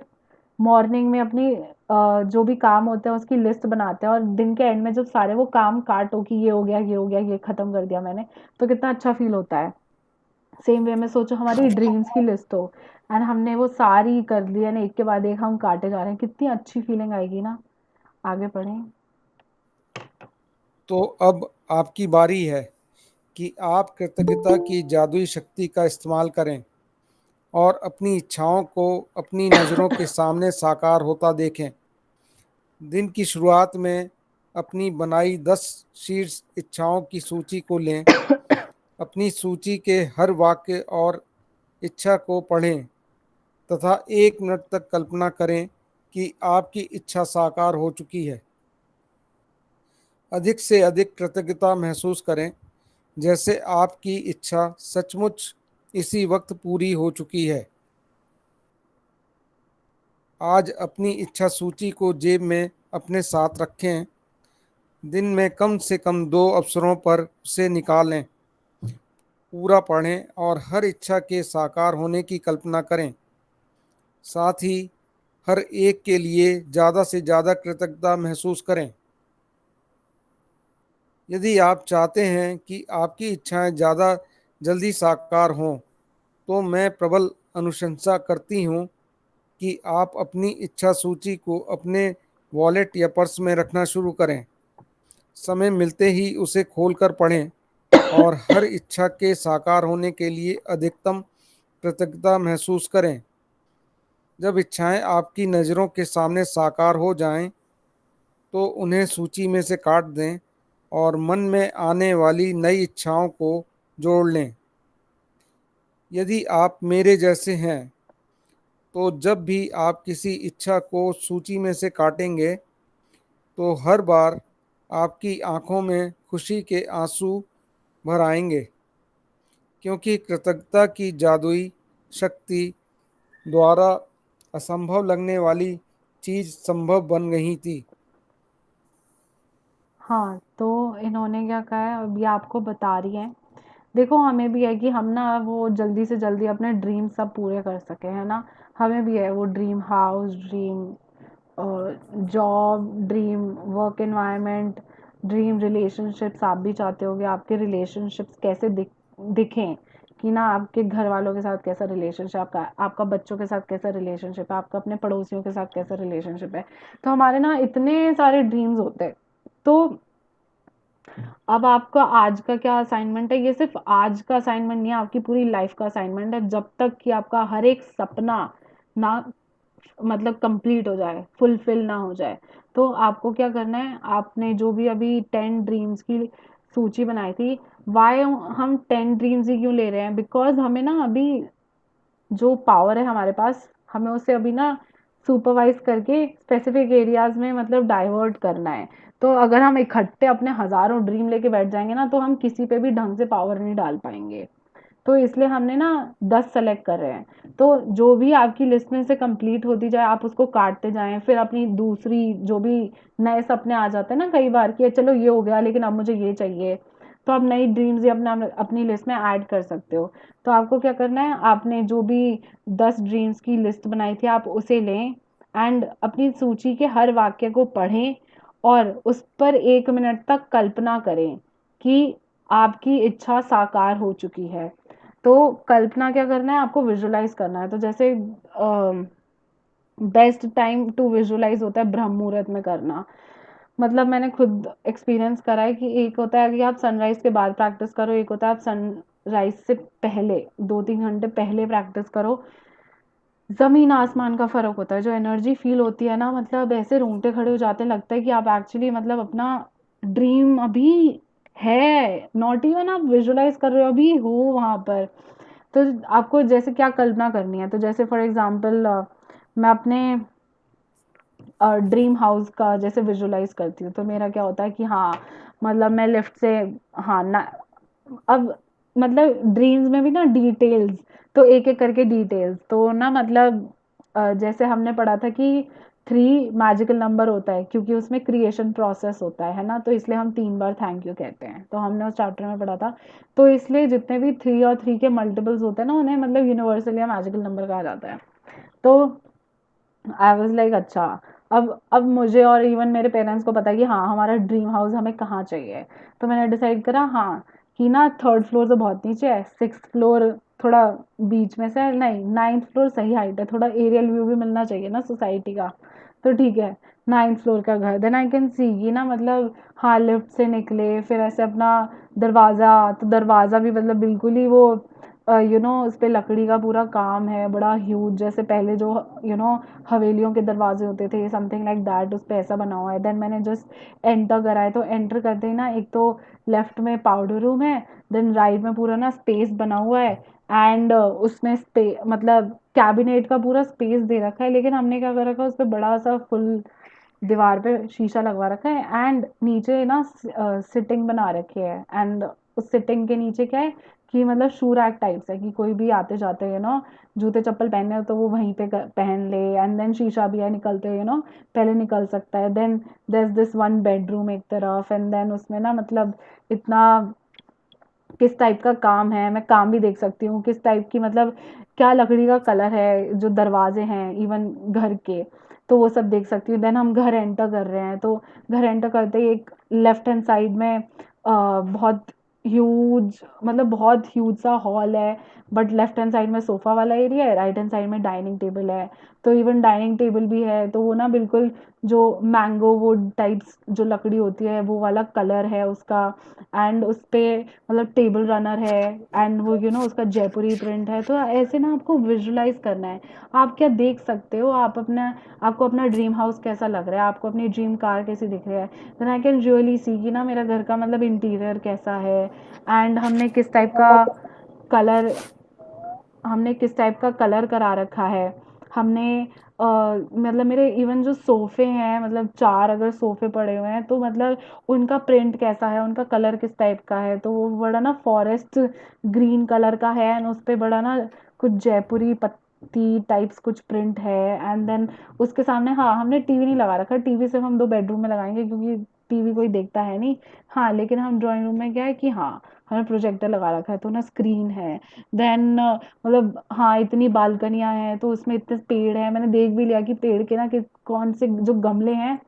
मॉर्निंग में अपनी जो भी काम होते हैं उसकी लिस्ट बनाते हैं, और दिन के एंड में जब सारे वो काम काटो कि ये हो गया, ये हो गया, ये खत्म कर दिया मैंने, तो कितना अच्छा फील होता है। सेम वे में सोचो हमारी ड्रीम्स की लिस्ट हो, एंड हमने वो सारी कर ली है, एक के बाद एक हम काटे जा रहे हैं, कितनी अच्छी फीलिंग आएगी ना। आगे बढ़ें। तो अब आपकी बारी है कि आप कृतज्ञता की जादुई शक्ति का इस्तेमाल करें और अपनी इच्छाओं को अपनी नज़रों के सामने साकार होता देखें। दिन की शुरुआत में अपनी बनाई 10 शीर्ष इच्छाओं की सूची को लें। अपनी सूची के हर वाक्य और इच्छा को पढ़ें तथा 1 मिनट तक कल्पना करें कि आपकी इच्छा साकार हो चुकी है। अधिक से अधिक कृतज्ञता महसूस करें, जैसे आपकी इच्छा सचमुच इसी वक्त पूरी हो चुकी है। आज अपनी इच्छा सूची को जेब में अपने साथ रखें। दिन में कम से कम 2 अवसरों पर उसे निकालें, पूरा पढ़ें और हर इच्छा के साकार होने की कल्पना करें। साथ ही हर एक के लिए ज़्यादा से ज़्यादा कृतज्ञता महसूस करें। यदि आप चाहते हैं कि आपकी इच्छाएं ज़्यादा जल्दी साकार हों, तो मैं प्रबल अनुशंसा करती हूँ कि आप अपनी इच्छा सूची को अपने वॉलेट या पर्स में रखना शुरू करें। समय मिलते ही उसे खोलकर पढ़ें और हर इच्छा के साकार होने के लिए अधिकतम कृतज्ञता महसूस करें। जब इच्छाएं आपकी नज़रों के सामने साकार हो जाएं, तो उन्हें सूची में से काट दें और मन में आने वाली नई इच्छाओं को जोड़ लें। यदि आप मेरे जैसे हैं, तो जब भी आप किसी इच्छा को सूची में से काटेंगे, तो हर बार आपकी आंखों में खुशी के आंसू भर आएंगे, क्योंकि कृतज्ञता की जादुई शक्ति द्वारा असंभव लगने वाली चीज संभव बन गई थी। हाँ, तो इन्होंने क्या कहा है, अभी आपको बता रही हैं। देखो हमें भी है कि हम ना वो जल्दी से जल्दी अपने ड्रीम सब पूरे कर सकें, है ना। हमें भी है वो dream house, dream job, dream work environment, dream relationships. आप भी चाहते हो कि आपके रिलेशनशिप्स कैसे दिखें, कि ना आपके घर वालों के साथ कैसा रिलेशनशिप, आपका आपका बच्चों के साथ कैसा रिलेशनशिप है, आपका अपने पड़ोसियों के साथ कैसा रिलेशनशिप है। तो हमारे ना इतने सारे ड्रीम्स होते हैं। तो अब आपका आज का क्या असाइनमेंट है, ये सिर्फ आज का असाइनमेंट नहीं है, आपकी पूरी लाइफ का असाइनमेंट है, जब तक कि आपका हर एक सपना ना मतलब कंप्लीट हो जाए, फुलफिल ना हो जाए। तो आपको क्या करना है, आपने जो भी अभी 10 ड्रीम्स की सूची बनाई थी, वाई हम 10 ड्रीम्स ही क्यों ले रहे हैं, बिकॉज हमें ना अभी जो पावर है हमारे पास, हमें उसे अभी ना सुपरवाइज करके स्पेसिफिक एरियाज में मतलब डाइवर्ट करना है। तो अगर हम इकट्ठे अपने हजारों ड्रीम लेके बैठ जाएंगे ना, तो हम किसी पे भी ढंग से पावर नहीं डाल पाएंगे। तो इसलिए हमने ना 10 सेलेक्ट कर रहे हैं। तो जो भी आपकी लिस्ट में से कंप्लीट होती जाए, आप उसको काटते जाएं, फिर अपनी दूसरी जो भी नए सपने आ जाते हैं ना कई बार, कि चलो ये हो गया लेकिन अब मुझे ये चाहिए, तो आप नई ड्रीम्स ही अपना अपनी लिस्ट में ऐड कर सकते हो। तो आपको क्या करना है, आपने जो भी 10 ड्रीम्स की लिस्ट बनाई थी आप उसे लें, एंड अपनी सूची के हर वाक्य को पढ़ें, और उस पर 1 मिनट तक कल्पना करें कि आपकी इच्छा साकार हो चुकी है। तो कल्पना क्या करना है, आपको विजुलाइज करना है। तो जैसे बेस्ट टाइम टू विजुलाइज होता है ब्रह्म मुहूर्त में करना। मतलब मैंने खुद एक्सपीरियंस करा है कि एक होता है कि आप सनराइज के बाद प्रैक्टिस करो, एक होता है आप सनराइज से पहले 2-3 घंटे पहले प्रैक्टिस करो। जमीन आसमान का फर्क होता है, जो एनर्जी फील होती है ना, मतलब ऐसे रोंगटे खड़े हो जाते हैं, लगता है कि आप एक्चुअली मतलब अपना ड्रीम अभी है, नॉट इवन आप विजुलाइज कर रहे हो, अभी हो वहां पर। तो आपको जैसे क्या कल्पना करनी है, तो जैसे फॉर एग्जांपल मैं अपने ड्रीम हाउस का जैसे विजुलाइज करती हूँ, तो मेरा क्या होता है कि हाँ, मतलब मैं लिफ्ट से, हाँ ना, अब मतलब ड्रीम्स में भी ना डिटेल्स, तो एक एक करके डिटेल्स, तो ना मतलब जैसे हमने पढ़ा था कि 3 मैजिकल नंबर होता है क्योंकि उसमें क्रिएशन प्रोसेस होता है ना, तो इसलिए हम 3 बार थैंक यू कहते हैं, तो हमने उस चैप्टर में पढ़ा था। तो इसलिए जितने भी 3 और 3 के मल्टीपल्स होते हैं ना, उन्हें मतलब यूनिवर्सल या मैजिकल नंबर कहा जाता है। तो आई वाज लाइक अच्छा, अब मुझे और इवन मेरे पेरेंट्स को पता है कि हाँ हमारा ड्रीम हाउस हमें कहाँ चाहिए। तो मैंने डिसाइड करा हाँ कि ना 3rd फ्लोर तो बहुत नीचे है, 6th फ्लोर थोड़ा बीच में से है, नहीं 9th फ्लोर सही हाइट है, थोड़ा एरियल व्यू भी मिलना चाहिए ना सोसाइटी का। तो ठीक है, 9th फ्लोर का घर, देन आई कैन सी कि ना मतलब हाँ लिफ्ट से निकले फिर ऐसे अपना दरवाज़ा, तो दरवाज़ा भी मतलब बिल्कुल ही वो उस पे लकड़ी का पूरा काम है बड़ा ह्यूज, जैसे पहले जो हवेलियों के दरवाजे होते थे समथिंग लाइक दैट, उस पे ऐसा बना हुआ है। देन मैंने जस्ट एंटर करा है, तो एंटर करते ही ना एक तो लेफ्ट में पाउडर रूम है, देन राइट में पूरा ना स्पेस बना हुआ है, एंड उसमें मतलब कैबिनेट का पूरा स्पेस दे रखा है, लेकिन हमने क्या कर रखा है उस पर बड़ा सा फुल दीवार पे शीशा लगवा रखा है, एंड नीचे ना सिटिंग बना रखी है, एंड उस सिटिंग के नीचे क्या है कि मतलब शू रैक टाइप्स है कि कोई भी आते जाते जूते चप्पल पहनने हो तो वो वहीं पे पहन ले, एंड देन शीशा भी है निकलते हुए पहले निकल सकता है। Then there this one bedroom एक तरफ, एंड देन उसमें ना मतलब इतना किस टाइप का काम है, मैं काम भी देख सकती हूँ किस टाइप की, मतलब क्या लकड़ी का कलर है जो दरवाजे हैं इवन घर के, तो वो सब देख सकती हूँ। देन हम घर एंटर कर रहे हैं, तो घर एंटर करते ही एक लेफ्ट हैंड साइड में बहुत ह्यूज, मतलब बहुत ह्यूज सा हॉल है, बट लेफ्ट हैंड साइड में सोफा वाला एरिया है, राइट हैंड साइड में डाइनिंग टेबल है। तो इवन डाइनिंग टेबल भी है, तो वो ना बिल्कुल जो मैंगो वुड टाइप्स जो लकड़ी होती है वो वाला कलर है उसका, एंड उस पे मतलब टेबल रनर है, एंड वो उसका जयपुरी प्रिंट है। तो ऐसे ना आपको विजुलाइज करना है, आप क्या देख सकते हो, आप अपना आपको अपना ड्रीम हाउस कैसा लग रहा है, आपको अपनी ड्रीम कार कैसी दिख रही है, then I can really see कि ना मेरा घर का मतलब इंटीरियर कैसा है, एंड कलर हमने किस टाइप का कलर करा रखा है। हमने मतलब मेरे इवन जो सोफ़े हैं, मतलब 4 अगर सोफ़े पड़े हुए हैं तो मतलब उनका प्रिंट कैसा है, उनका कलर किस टाइप का है, तो वो बड़ा ना फॉरेस्ट ग्रीन कलर का है, एंड उस पे बड़ा ना कुछ जयपुरी पत्ती टाइप्स कुछ प्रिंट है। एंड देन उसके सामने हाँ हमने टीवी नहीं लगा रखा, टीवी सिर्फ हम 2 बेडरूम में लगाएंगे क्योंकि टीवी कोई देखता है नहीं। हाँ लेकिन हम ड्राइंग रूम में क्या है कि हाँ हमने प्रोजेक्टर लगा रखा है, तो ना स्क्रीन है। देन मतलब हाँ इतनी बालकनियां हैं तो उसमें इतने पेड़ हैं, मैंने देख भी लिया कि पेड़ के ना कि कौन से जो गमले हैं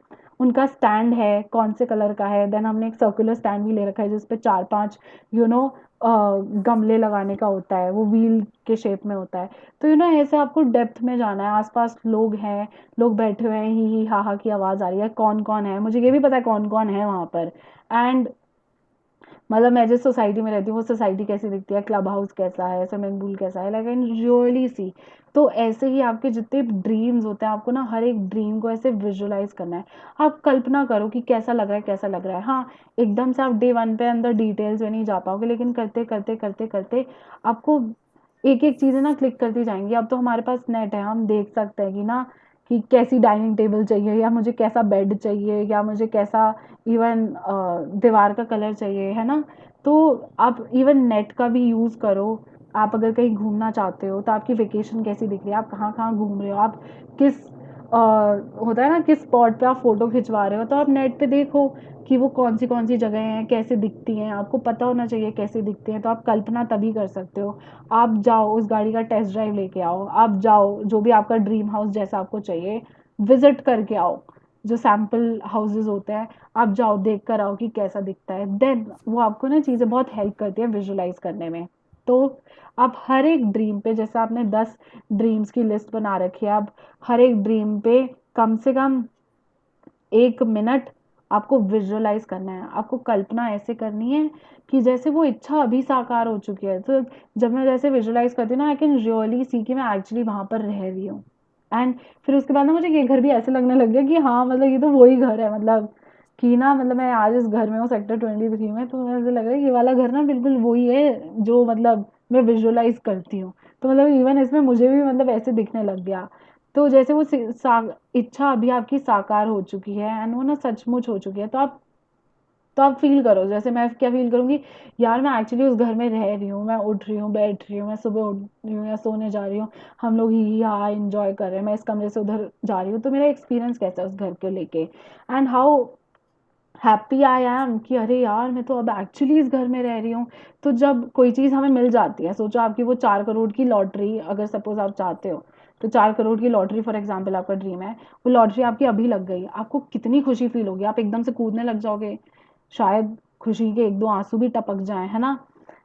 उनका स्टैंड है कौन से कलर का है। देन हमने एक सर्कुलर स्टैंड भी ले रखा है जिसपे 4-5 यू नो गमले लगाने का होता है, वो व्हील के शेप में होता है। तो ऐसे आपको डेप्थ में जाना है, आसपास लोग हैं, लोग बैठे हुए हैं, ही हा हा की आवाज आ रही है, कौन कौन है मुझे ये भी पता है कौन कौन है वहां पर। एंड मतलब मैं जिस सोसाइटी में रहती हूँ वो सोसाइटी कैसी दिखती है, क्लब हाउस कैसा है, स्विमिंग पूल कैसा है, लाइक एन रियली सी। तो ऐसे ही आपके जितने ड्रीम्स होते हैं आपको ना हर एक ड्रीम को ऐसे विजुलाइज करना है। आप कल्पना करो कि कैसा लग रहा है कैसा लग रहा है। हाँ एकदम से आप डे वन पे अंदर डिटेल्स में नहीं जा पाओगे, लेकिन करते करते करते करते आपको एक एक चीज़ें ना क्लिक करती जाएंगी। अब तो हमारे पास नेट है, हम देख सकते हैं कि ना कि कैसी डाइनिंग टेबल चाहिए, या मुझे कैसा बेड चाहिए, या मुझे कैसा इवन दीवार का कलर चाहिए, है ना। तो आप इवन नेट का भी यूज़ करो। आप अगर कहीं घूमना चाहते हो तो आपकी वेकेशन कैसी दिख रही है, आप कहाँ कहाँ घूम रहे हो, आप किस होता है ना किस स्पॉट पे आप फोटो खिंचवा रहे हो, तो आप नेट पे देखो कि वो कौन सी जगह हैं, कैसे दिखती हैं, आपको पता होना चाहिए कैसे दिखती हैं, तो आप कल्पना तभी कर सकते हो। आप जाओ उस गाड़ी का टेस्ट ड्राइव लेके आओ, आप जाओ जो भी आपका ड्रीम हाउस जैसा आपको चाहिए विजिट करके आओ, जो सैम्पल हाउसेस होते हैं आप जाओ देख कर आओ कि कैसा दिखता है। देन वो आपको ना चीज़ें बहुत हेल्प करती है विजुलाइज करने में। तो आप हर एक ड्रीम पे, जैसे आपने 10 ड्रीम्स की लिस्ट बना रखी है, आप हर एक ड्रीम पे कम से कम 1 मिनट आपको विजुअलाइज करना है, आपको कल्पना ऐसे करनी है कि जैसे वो इच्छा अभी साकार हो चुकी है। तो जब मैं जैसे विजुअलाइज करती हूँ ना आई कैन रियली सी कि मैं एक्चुअली वहां पर रह रही हूँ। एंड फिर उसके बाद ना मुझे ये घर भी ऐसे लगने लग गया कि हाँ मतलब ये तो वही घर है, मतलब कि ना मतलब मैं आज इस घर में हूँ सेक्टर 23 में, तो मुझे लग रहा है ये वाला घर ना बिल्कुल वही है जो मतलब मैं विजुअलाइज करती हूँ। तो मतलब इवन इसमें मुझे भी मतलब ऐसे दिखने लग गया। तो जैसे वो इच्छा अभी आपकी साकार हो चुकी है, एंड वो ना सचमुच हो चुकी है, तो आप तो आप फील करो, जैसे मैं क्या फील करूँगी, यार मैं एक्चुअली उस घर में रह रही हूँ, मैं उठ रही हूँ, बैठ रही हूँ, मैं सुबह उठ रही हूँ या सोने जा रही हूँ, हम लोग ही हाँ एंजॉय कर रहे हैं, मैं इस कमरे से उधर जा रही हूँ, तो मेरा एक्सपीरियंस कैसा है उस घर को लेके, and how happy I am कि अरे यार मैं तो अब एक्चुअली इस घर में रह रही हूँ। तो जब कोई चीज़ हमें मिल जाती है, सोचो आपकी वो 4 करोड़ की लॉटरी अगर सपोज आप चाहते हो, तो 4 करोड़ की लॉटरी फॉर एग्जाम्पल आपका ड्रीम है, वो लॉटरी आपकी अभी लग गई, आपको कितनी खुशी फील होगी, आप एकदम से कूदने लग जाओगे, शायद खुशी के एक दो आंसू भी टपक जाए, है ना,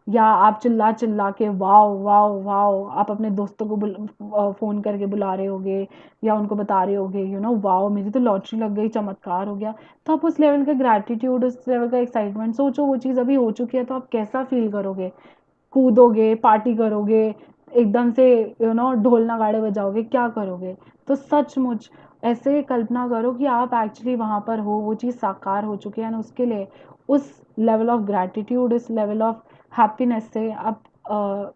या आप चिल्ला चिल्ला के वाओ वाओ वाओ, आप अपने दोस्तों को फ़ोन करके बुला रहे होगे या उनको बता रहे होगे यू नो वाओ मेरी तो लॉटरी लग गई, चमत्कार हो गया। तो आप उस लेवल का ग्रैटिट्यूड, उस लेवल का एक्साइटमेंट, सोचो वो चीज़ अभी हो चुकी है तो आप कैसा फील करोगे, कूदोगे, पार्टी करोगे, एकदम से ढोल नगाड़े बजाओगे, क्या करोगे। तो सचमुच ऐसे कल्पना करो कि आप एक्चुअली वहाँ पर हो, वो चीज़ साकार हो चुकी है, एंड उसके लिए उस लेवल ऑफ ग्रैटिट्यूड, इस लेवल ऑफ हैप्पीनेस से आप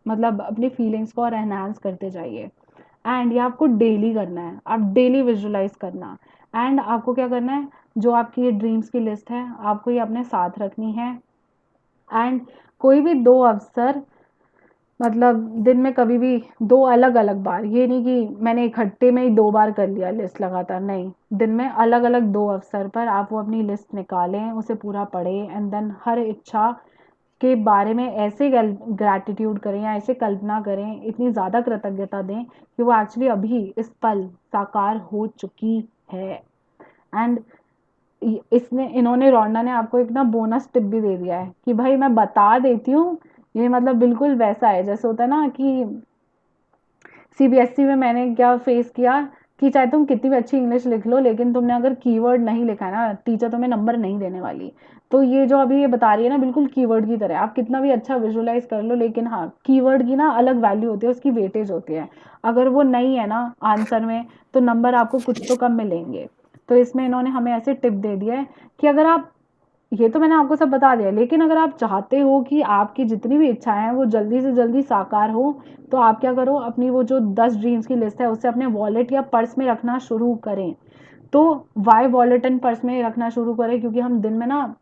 मतलब अपनी फीलिंग्स को और एनहांस करते जाइए। एंड ये आपको डेली करना है, आप डेली विजुलाइज करना, एंड आपको क्या करना है, जो आपकी ये ड्रीम्स की लिस्ट है आपको ये अपने साथ रखनी है। एंड कोई भी 2 अवसर, मतलब दिन में कभी भी 2 अलग अलग बार, ये नहीं कि मैंने इकट्ठे में ही 2 बार कर लिया लिस्ट लगातार, नहीं, दिन में अलग अलग 2 अवसर पर आप वो अपनी लिस्ट निकालें, उसे पूरा पढ़ें, एंड देन हर इच्छा के बारे में ऐसे ग्रैटिट्यूड करें या ऐसे कल्पना करें, इतनी ज़्यादा कृतज्ञता दें कि वो एक्चुअली अभी इस पल साकार हो चुकी है। एंड इसने इन्होंने रोंडा ने आपको एक ना बोनस टिप भी दे दिया है कि भाई मैं बता देती हूँ, ये मतलब बिल्कुल वैसा है जैसे होता है ना कि सीबीएसई में मैंने क्या फेस किया कि चाहे तुम कितनी भी अच्छी इंग्लिश लिख लो, लेकिन तुमने अगर कीवर्ड नहीं लिखा है ना, टीचर तुम्हें नंबर नहीं देने वाली। तो ये जो अभी ये बता रही है ना, बिल्कुल कीवर्ड की तरह, आप कितना भी अच्छा विजुलाइज कर लो, लेकिन हाँ कीवर्ड की ना अलग वैल्यू होती है, उसकी वेटेज होती है, अगर वो नहीं है ना आंसर में तो नंबर आपको कुछ तो कम मिलेंगे। तो इसमें इन्होंने हमें ऐसे टिप दे दिया है कि अगर आप, ये तो मैंने आपको सब बता दिया, लेकिन अगर आप चाहते हो कि आपकी जितनी भी इच्छाएं हैं वो जल्दी से जल्दी साकार हो, तो आप क्या करो, अपनी वो जो 10 ड्रीम्स की लिस्ट है उसे अपने वॉलेट या पर्स में रखना शुरू करें। तो वाई वॉलेट एंड पर्स में रखना शुरू करें, क्योंकि हम दिन में ना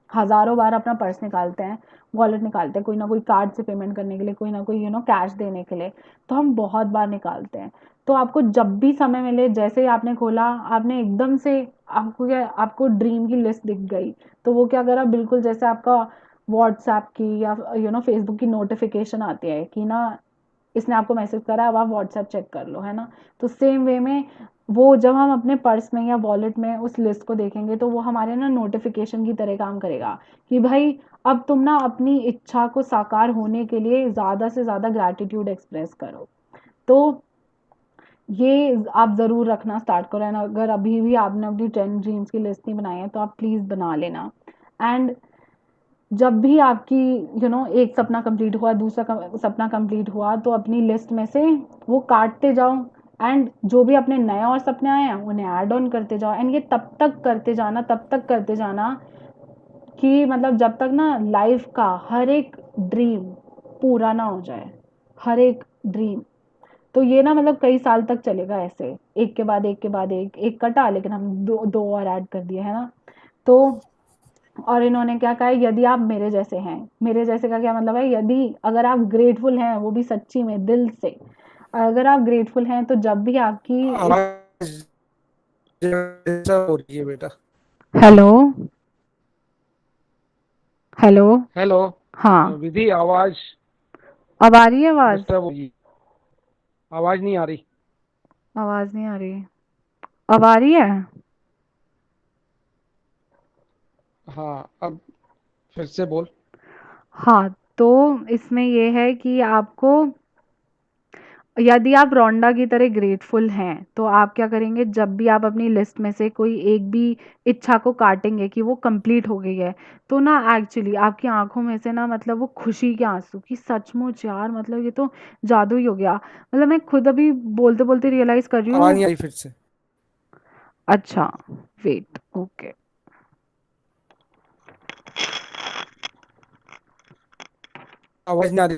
हज़ारों बार अपना पर्स निकालते हैं, वॉलेट निकालते हैं, कोई ना कोई कार्ड से पेमेंट करने के लिए, कोई ना कोई कैश देने के लिए, तो हम बहुत बार निकालते हैं। तो आपको जब भी समय मिले, जैसे ही आपने खोला, आपने एकदम से, आपको क्या, आपको ड्रीम की लिस्ट दिख गई, तो वो क्या करा, बिल्कुल जैसे आपका व्हाट्सएप की या फेसबुक की नोटिफिकेशन आती है कि ना इसने आपको मैसेज करा, अब आप व्हाट्सएप चेक कर लो, है ना। तो सेम वे में वो जब हम अपने पर्स में या वॉलेट में उस लिस्ट को देखेंगे, तो वो हमारे ना नोटिफिकेशन की तरह काम करेगा कि भाई अब तुम ना अपनी इच्छा को साकार होने के लिए ज़्यादा से ज़्यादा ग्रैटिट्यूड एक्सप्रेस करो। तो ये आप ज़रूर रखना स्टार्ट करो, एंड अगर अभी भी आपने अपनी 10 ड्रीम्स की लिस्ट नहीं बनाई है तो आप प्लीज़ बना लेना। एंड जब भी आपकी एक सपना कंप्लीट हुआ, दूसरा सपना कंप्लीट हुआ, तो अपनी लिस्ट में से वो काटते जाओ, एंड जो भी अपने नए और सपने आए हैं उन्हें ऐड ऑन करते जाओ, एंड ये तब तक करते जाना, तब तक करते जाना कि मतलब जब तक ना लाइफ का हर एक ड्रीम पूरा ना हो जाए, हर एक ड्रीम। तो ये ना मतलब कई साल तक चलेगा ऐसे, एक के बाद एक के बाद एक, एक कटा लेकिन हम दो दो और ऐड कर दिए, है ना। तो और इन्होंने क्या कहा है, यदि आप मेरे जैसे हैं, मेरे जैसे का क्या मतलब है, यदि अगर आप ग्रेटफुल हैं, वो भी सच्ची में दिल से, अगर आप ग्रेटफुल हैं, तो जब भी आपकी आवाज डिस्टर्ब हो रही है बेटा। Hello, hello, hello. हाँ, विधि, आवाज अब आ रही है आवाज? डिस्टर्ब हो रही है, आवाज नहीं आ रही। आवाज नहीं आ रही, अब आ रही है? हाँ, अब फिर से बोल। हाँ, तो इसमें ये है कि आपको, यदि आप रोंडा की तरह ग्रेटफुल हैं, तो आप क्या करेंगे, जब भी आप अपनी लिस्ट में से कोई एक भी इच्छा को काटेंगे कि वो कंप्लीट हो गई है, तो ना एक्चुअली आपकी आंखों में से ना मतलब वो खुशी के आंसू कि सचमुच यार, मतलब ये तो जादू ही हो गया। मतलब मैं खुद अभी बोलते बोलते रियलाइज कर रही आवाज हूँ। नहीं आई फिर से। अच्छा, वेट, ओके। आवाज नहीं आ रही।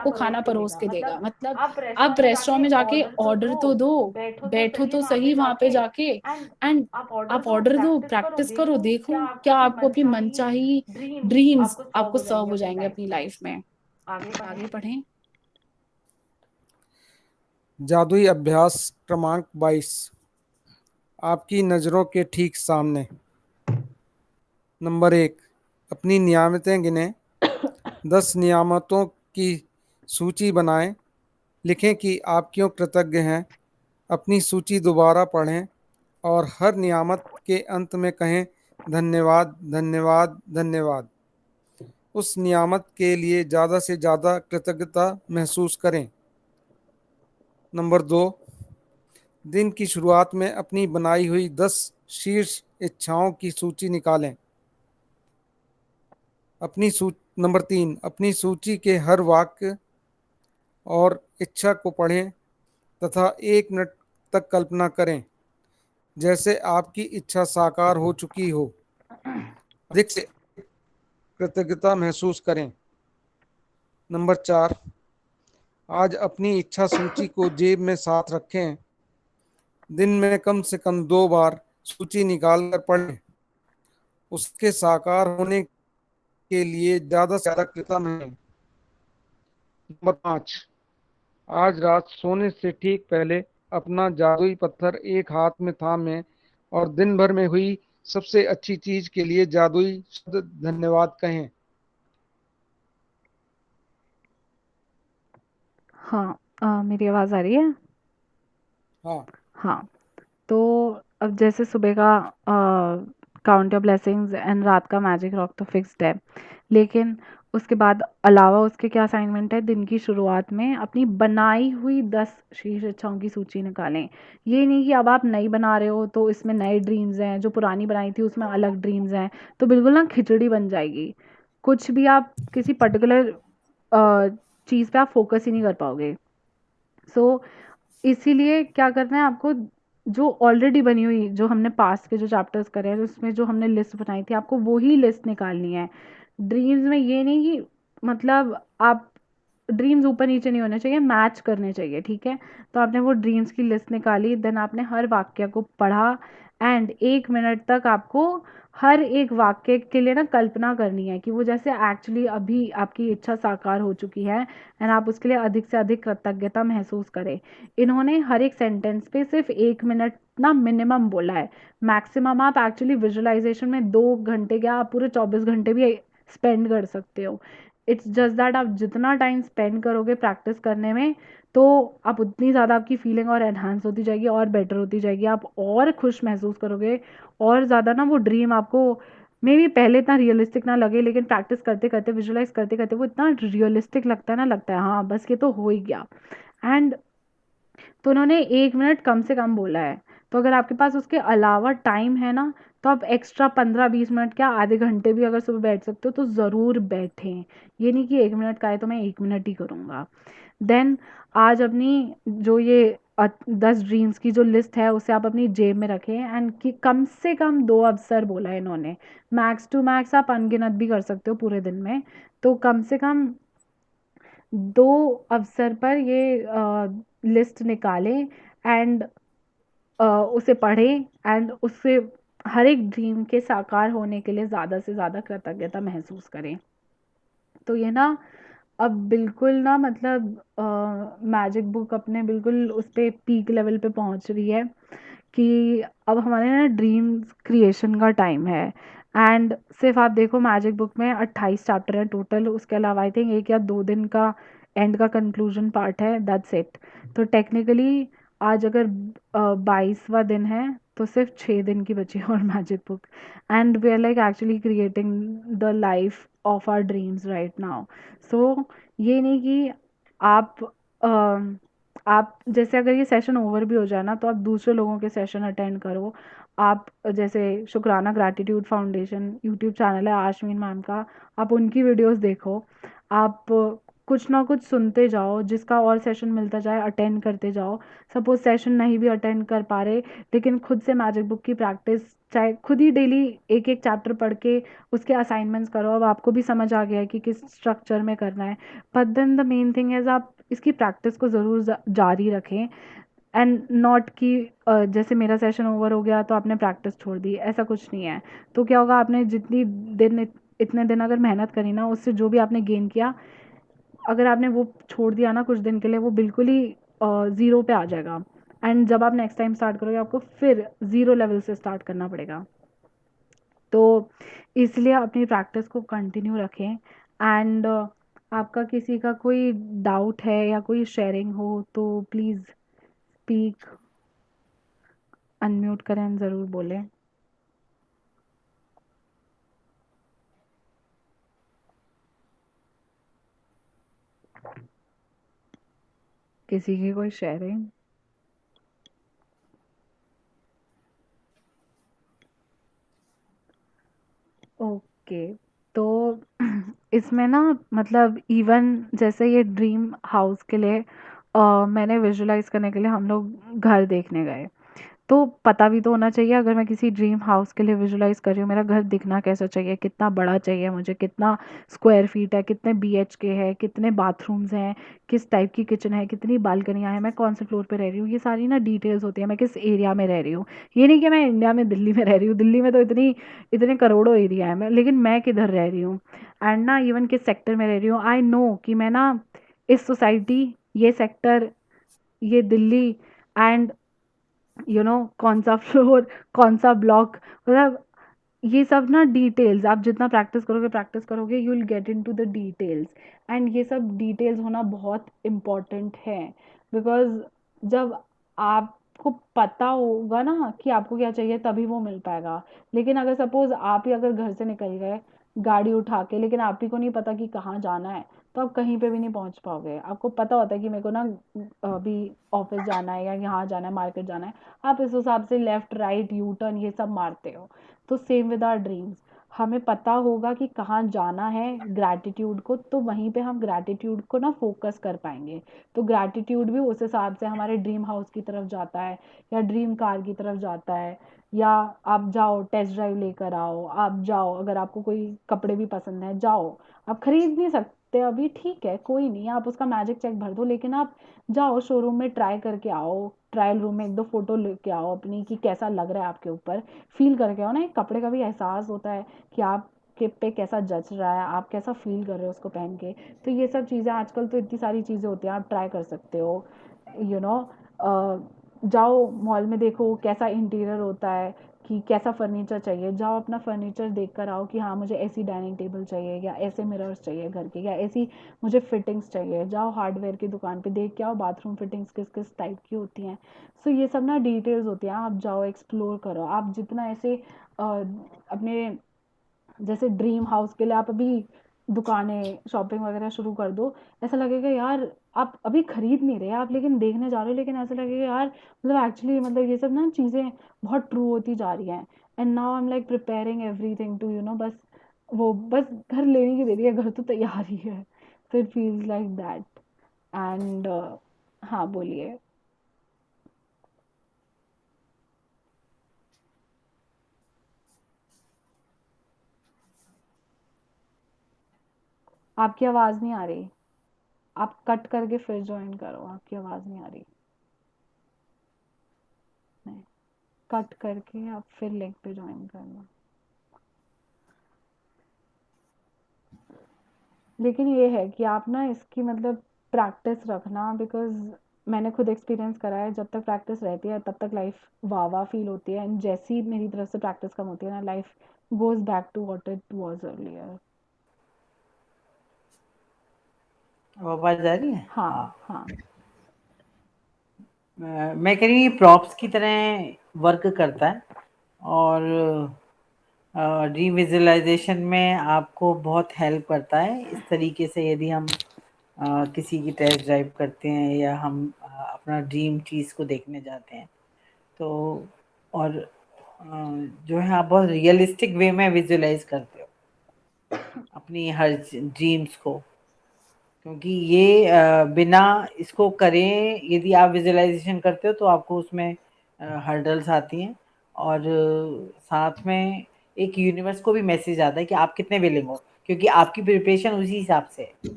आपको खाना परोस के देगा। मतलब आप रेस्टोरेंट में जाके ऑर्डर तो दो, बैठो तो सही वहां पे जाके, एंड आप ऑर्डर दो, प्रैक्टिस करो, देखो क्या आपको अपनी मनचाही ड्रीम्स आपको सर्व हो जाएंगे अपनी लाइफ में। आगे पढ़ें। जादुई अभ्यास क्रमांक 22, आपकी नज़रों के ठीक सामने। नंबर 1, अपनी नियामतें गिनें। 10 नियामतों की सूची बनाएं। लिखें कि आप क्यों कृतज्ञ हैं। अपनी सूची दोबारा पढ़ें और हर नियामत के अंत में कहें धन्यवाद, धन्यवाद, धन्यवाद। उस नियामत के लिए ज़्यादा से ज़्यादा कृतज्ञता महसूस करें। नंबर 2, दिन की शुरुआत में अपनी बनाई हुई 10 शीर्ष इच्छाओं की सूची निकालें। नंबर 3, अपनी सूची के हर वाक्य और इच्छा को पढ़ें तथा 1 मिनट तक कल्पना करें जैसे आपकी इच्छा साकार हो चुकी हो। अधिक से कृतज्ञता महसूस करें। नंबर 4, आज अपनी इच्छा सूची को जेब में साथ रखें। दिन में कम से कम 2 बार सूची निकाल कर पढ़ें। उसके साकार होने के लिए ज्यादा से ज्यादा कृतज्ञता में। नंबर 5, आज रात सोने से ठीक पहले अपना जादुई पत्थर एक हाथ में थामें और दिन भर में हुई सबसे अच्छी चीज के लिए जादुई शब्द धन्यवाद कहें। हाँ, मेरी आवाज़ आ रही है? हाँ। हाँ, तो अब जैसे सुबह का काउंट योर ब्लेसिंग्स एंड रात का मैजिक रॉक तो फिक्स्ड है, लेकिन उसके बाद अलावा उसके क्या असाइनमेंट है, दिन की शुरुआत में अपनी बनाई हुई 10 शीर्ष इच्छाओं की सूची निकालें। ये नहीं कि अब आप नई बना रहे हो तो इसमें नए ड्रीम्स हैं, जो पुरानी बनाई थी उसमें अलग ड्रीम्स हैं, तो बिल्कुल ना खिचड़ी बन जाएगी। कुछ भी आप किसी पर्टिकुलर चीज़ पे आप फोकस ही नहीं कर पाओगे। सो इसीलिए क्या करना है आपको, जो ऑलरेडी बनी हुई, जो हमने पास्ट के जो चैप्टर्स करे हैं उसमें जो हमने लिस्ट बनाई थी, आपको वही लिस्ट निकालनी है। ड्रीम्स में ये नहीं कि मतलब आप ड्रीम्स ऊपर नीचे नहीं होने चाहिए, मैच करने चाहिए, ठीक है। तो आपने वो ड्रीम्स की लिस्ट निकाली, देन आपने हर वाक्य को पढ़ा एंड 1 मिनट तक आपको हर एक वाक्य के लिए ना कल्पना करनी है कि वो जैसे एक्चुअली अभी आपकी इच्छा साकार हो चुकी है एंड आप उसके लिए अधिक से अधिक कृतज्ञता महसूस करें। इन्होंने हर एक सेंटेंस पे सिर्फ 1 मिनट ना मिनिमम बोला है। मैक्सिमम आप एक्चुअली विजुअलाइजेशन में 2 घंटे क्या आप पूरे 24 घंटे भी स्पेंड कर सकते हो। इट्स जस्ट दैट आप जितना टाइम स्पेंड करोगे प्रैक्टिस करने में, तो आप उतनी ज़्यादा आपकी फीलिंग और एनहांस होती जाएगी और बेटर होती जाएगी, आप और खुश महसूस करोगे और ज़्यादा ना वो ड्रीम आपको मे बी पहले इतना रियलिस्टिक ना लगे, लेकिन प्रैक्टिस करते करते विजुअलाइज करते करते वो इतना रियलिस्टिक लगता है ना, लगता है हाँ बस ये तो हो ही गया। एंड तो उन्होंने 1 मिनट कम से कम बोला है। तो अगर आपके पास उसके अलावा टाइम है ना, तो आप एक्स्ट्रा 15-20 मिनट क्या आधे घंटे भी अगर सुबह बैठ सकते हो तो ज़रूर बैठें। ये नहीं कि 1 मिनट का है तो मैं 1 मिनट ही करूँगा। देन आज अपनी जो ये 10 ड्रीम्स की जो लिस्ट है उसे आप अपनी जेब में रखें एंड कि कम से कम 2 अवसर बोला है इन्होंने। मैक्स टू मैक्स आप अनगिनत भी कर सकते हो पूरे दिन में, तो कम से कम 2 अवसर पर ये लिस्ट निकालें एंड उसे पढ़ें एंड उससे हर एक ड्रीम के साकार होने के लिए ज़्यादा से ज़्यादा कृतज्ञता महसूस करें। तो ये ना अब बिल्कुल ना मतलब मैजिक बुक अपने बिल्कुल उस पे पीक लेवल पे पहुंच रही है कि अब हमारे ना ड्रीम्स क्रिएशन का टाइम है। एंड सिर्फ आप देखो मैजिक बुक में 28 चैप्टर है टोटल, उसके अलावा आई थिंक 1 या 2 दिन का एंड का कंक्लूजन पार्ट है, दैट्स इट। तो टेक्निकली आज अगर 22वां दिन है तो सिर्फ 6 दिन की बची है और magic book, and we are like actually creating the life of our dreams right now. So ये नहीं कि आप आप जैसे अगर ये सेशन ओवर भी हो जाए ना तो आप दूसरे लोगों के सेशन अटेंड करो। आप जैसे शुक्राना ग्रैटिट्यूड फाउंडेशन यूट्यूब चैनल है आशमीन मैम का, आप उनकी वीडियोस देखो। आप कुछ ना कुछ सुनते जाओ, जिसका और सेशन मिलता जाए अटेंड करते जाओ। सपोज सेशन नहीं भी अटेंड कर पा रहे, लेकिन खुद से मैजिक बुक की प्रैक्टिस, चाहे खुद ही डेली एक एक चैप्टर पढ़ के उसके असाइनमेंट्स करो। अब आपको भी समझ आ गया है कि किस स्ट्रक्चर में करना है, but then the main thing is आप इसकी प्रैक्टिस को ज़रूर जारी रखें एंड नॉट कि जैसे मेरा सेशन ओवर हो गया तो आपने प्रैक्टिस छोड़ दी, ऐसा कुछ नहीं है। तो क्या होगा, आपने जितनी दिन इतने दिन अगर मेहनत करी ना, उससे जो भी आपने गेन किया, अगर आपने वो छोड़ दिया ना कुछ दिन के लिए, वो बिल्कुल ही ज़ीरो पे आ जाएगा। एंड जब आप नेक्स्ट टाइम स्टार्ट करोगे आपको फिर ज़ीरो लेवल से स्टार्ट करना पड़ेगा। तो इसलिए अपनी प्रैक्टिस को कंटिन्यू रखें एंड आपका किसी का कोई डाउट है या कोई शेयरिंग हो तो प्लीज़ स्पीक, अनम्यूट करें, ज़रूर बोलें। किसी की कोई शेयरिंग? ओके, तो इसमें ना मतलब इवन जैसे ये ड्रीम हाउस के लिए मैंने विजुलाइज करने के लिए हम लोग घर देखने गए, तो पता भी तो होना चाहिए अगर मैं किसी ड्रीम हाउस के लिए विजुलाइज कर रही हूँ मेरा घर दिखना कैसा चाहिए, कितना बड़ा चाहिए मुझे, कितना स्क्वायर फीट है, कितने BHK है, कितने बाथरूम्स हैं, किस टाइप की किचन है, कितनी बालकनियाँ हैं, मैं कौन से फ्लोर पे रह रही हूँ, ये सारी ना डिटेल्स होती है, मैं किस एरिया में रह रही हूँ। ये नहीं कि मैं इंडिया में दिल्ली में रह रही हूँ, दिल्ली में तो इतने करोड़ों एरिया है, मैं लेकिन मैं किधर रह रही हूँ एंड ना इवन किस सेक्टर में रह रही हूँ। आई नो कि मैं ना इस सोसाइटी, ये सेक्टर, ये दिल्ली एंड कौन सा फ्लोर, कौन सा ब्लॉक, मतलब ये सब ना डिटेल्स आप जितना प्रैक्टिस करोगे you will get into the details. And ये सब डिटेल्स होना बहुत इम्पोर्टेंट है, बिकॉज जब आपको पता होगा ना कि आपको क्या चाहिए तभी वो मिल पाएगा। लेकिन अगर सपोज आप ही अगर घर से निकल गए गाड़ी उठा के, लेकिन आप ही को नहीं पता कि कहाँ जाना है, तो आप कहीं पे भी नहीं पहुंच पाओगे। आपको पता होता है कि मेरे को ना अभी ऑफिस जाना है या यहाँ जाना है, मार्केट जाना है, आप इस हिसाब से लेफ्ट राइट यू टर्न ये सब मारते हो। तो सेम विद आवर ड्रीम्स, हमें पता होगा कि कहाँ जाना है ग्रैटिट्यूड को, तो वहीं पे हम ग्रैटिट्यूड को ना फोकस कर पाएंगे। तो ग्रैटिट्यूड भी उस हिसाब से हमारे ड्रीम हाउस की तरफ जाता है या ड्रीम कार की तरफ जाता है। या आप जाओ टेस्ट ड्राइव लेकर आओ, आप जाओ अगर आपको कोई कपड़े भी पसंद है जाओ, आप खरीद नहीं सकते अभी ठीक है कोई नहीं, आप उसका मैजिक चेक भर दो, लेकिन आप जाओ शोरूम में ट्राई करके आओ, ट्रायल रूम में 1-2 फोटो लेके आओ अपनी कि कैसा लग रहा है आपके ऊपर, फील करके आओ ना। एक कपड़े का भी एहसास होता है कि आप के पे कैसा जच रहा है, आप कैसा फील कर रहे हो उसको पहन के। तो ये सब चीज़ें आजकल तो इतनी सारी चीज़ें होती हैं, आप ट्राई कर सकते हो। यू नो जाओ मॉल में देखो कैसा इंटीरियर होता है, कि कैसा फर्नीचर चाहिए, जाओ अपना फर्नीचर देख कर आओ कि हाँ मुझे ऐसी डाइनिंग टेबल चाहिए या ऐसे मिरर्स चाहिए घर के, या ऐसी मुझे फिटिंग्स चाहिए। जाओ हार्डवेयर की दुकान पे देख के आओ बाथरूम फिटिंग्स किस किस टाइप की होती हैं। सो ये सब ना डिटेल्स होती हैं, आप जाओ एक्सप्लोर करो। आप जितना ऐसे अपने जैसे ड्रीम हाउस के लिए आप अभी दुकानें शॉपिंग वगैरह शुरू कर दो, ऐसा लगेगा यार आप अभी खरीद नहीं रहे आप लेकिन देखने जा रहे हो, लेकिन ऐसा लगेगा यार मतलब एक्चुअली मतलब ये सब ना चीज़ें बहुत ट्रू होती जा रही हैं। And now I am like preparing everything to बस वो बस घर लेने की देरी है, घर तो तैयार ही है। तो it feels like that. And हाँ बोलिए। आपकी आवाज़ नहीं आ रही, आप कट करके फिर ज्वाइन करो, आपकी आवाज़ नहीं आ रही। नहीं, कट करके आप फिर लिंक पे ज्वाइन करना। लेकिन ये है कि आप ना इसकी मतलब प्रैक्टिस रखना, बिकॉज मैंने खुद एक्सपीरियंस करा है, जब तक प्रैक्टिस रहती है तब तक लाइफ वाह वाह फील होती है, एंड जैसी ही मेरी तरफ से प्रैक्टिस कम होती है ना life goes back to what it was earlier. अब आवाज आ रही है? हाँ हाँ। हाँ। मैं कह रही हूँ प्रॉप्स की तरह वर्क करता है, और ड्रीम विजुअलाइजेशन में आपको बहुत हेल्प करता है इस तरीके से। यदि हम किसी की टेस्ट ड्राइव करते हैं या हम अपना ड्रीम चीज़ को देखने जाते हैं, तो और जो है आप बहुत रियलिस्टिक वे में विजुअलाइज करते हो अपनी हर ड्रीम्स को, क्योंकि ये बिना इसको करें यदि आप विजुअलाइजेशन करते हो तो आपको उसमें हर्डल्स आती हैं, और साथ में एक यूनिवर्स को भी मैसेज आता है कि आप कितने विलिंग हो, क्योंकि आपकी प्रिपरेशन उसी हिसाब से है।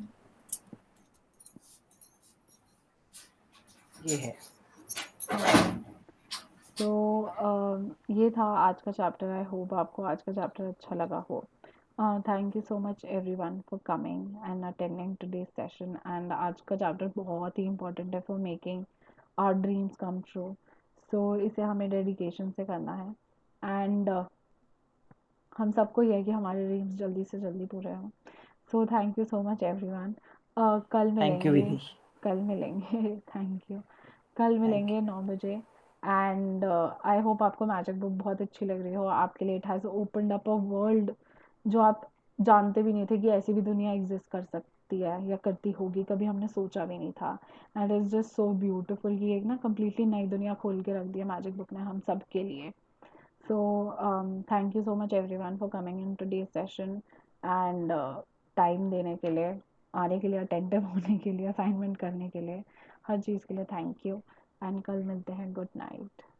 ये है। तो ये था आज का चैप्टर। आई होप आपको आज का चैप्टर अच्छा लगा हो। Thank you so much everyone for coming and attending today's session. And आज का चैप्टर बहुत ही इंपॉर्टेंट है for making our dreams come true. So इसे हमें डेडिकेशन से करना है। एंड हम सबको ये है कि हमारे ड्रीम्स जल्दी से जल्दी पूरे हों। So thank you so much everyone. कल थैंक यू मिलेंगे। विधि। कल मिलेंगे थैंक यू। कल थैंक मिलेंगे 9 बजे। एंड आई होप आपको मैजिक बुक बहुत अच्छी लग रही हो। आपके लिए it has opened up a world जो आप जानते भी नहीं थे कि ऐसी भी दुनिया एग्जिस्ट कर सकती है या करती होगी, कभी हमने सोचा भी नहीं था। And it's just so beautiful कि एक ना कम्प्लीटली नई दुनिया खोल के रख दी है मैजिक बुक ने हम सब के लिए। So, thank you so much everyone for coming in today's session. And time देने के लिए, आने के लिए, अटेंटिव होने के लिए, असाइनमेंट करने के लिए, हर चीज़ के लिए थैंक यू। एंड कल मिलते हैं। Good night.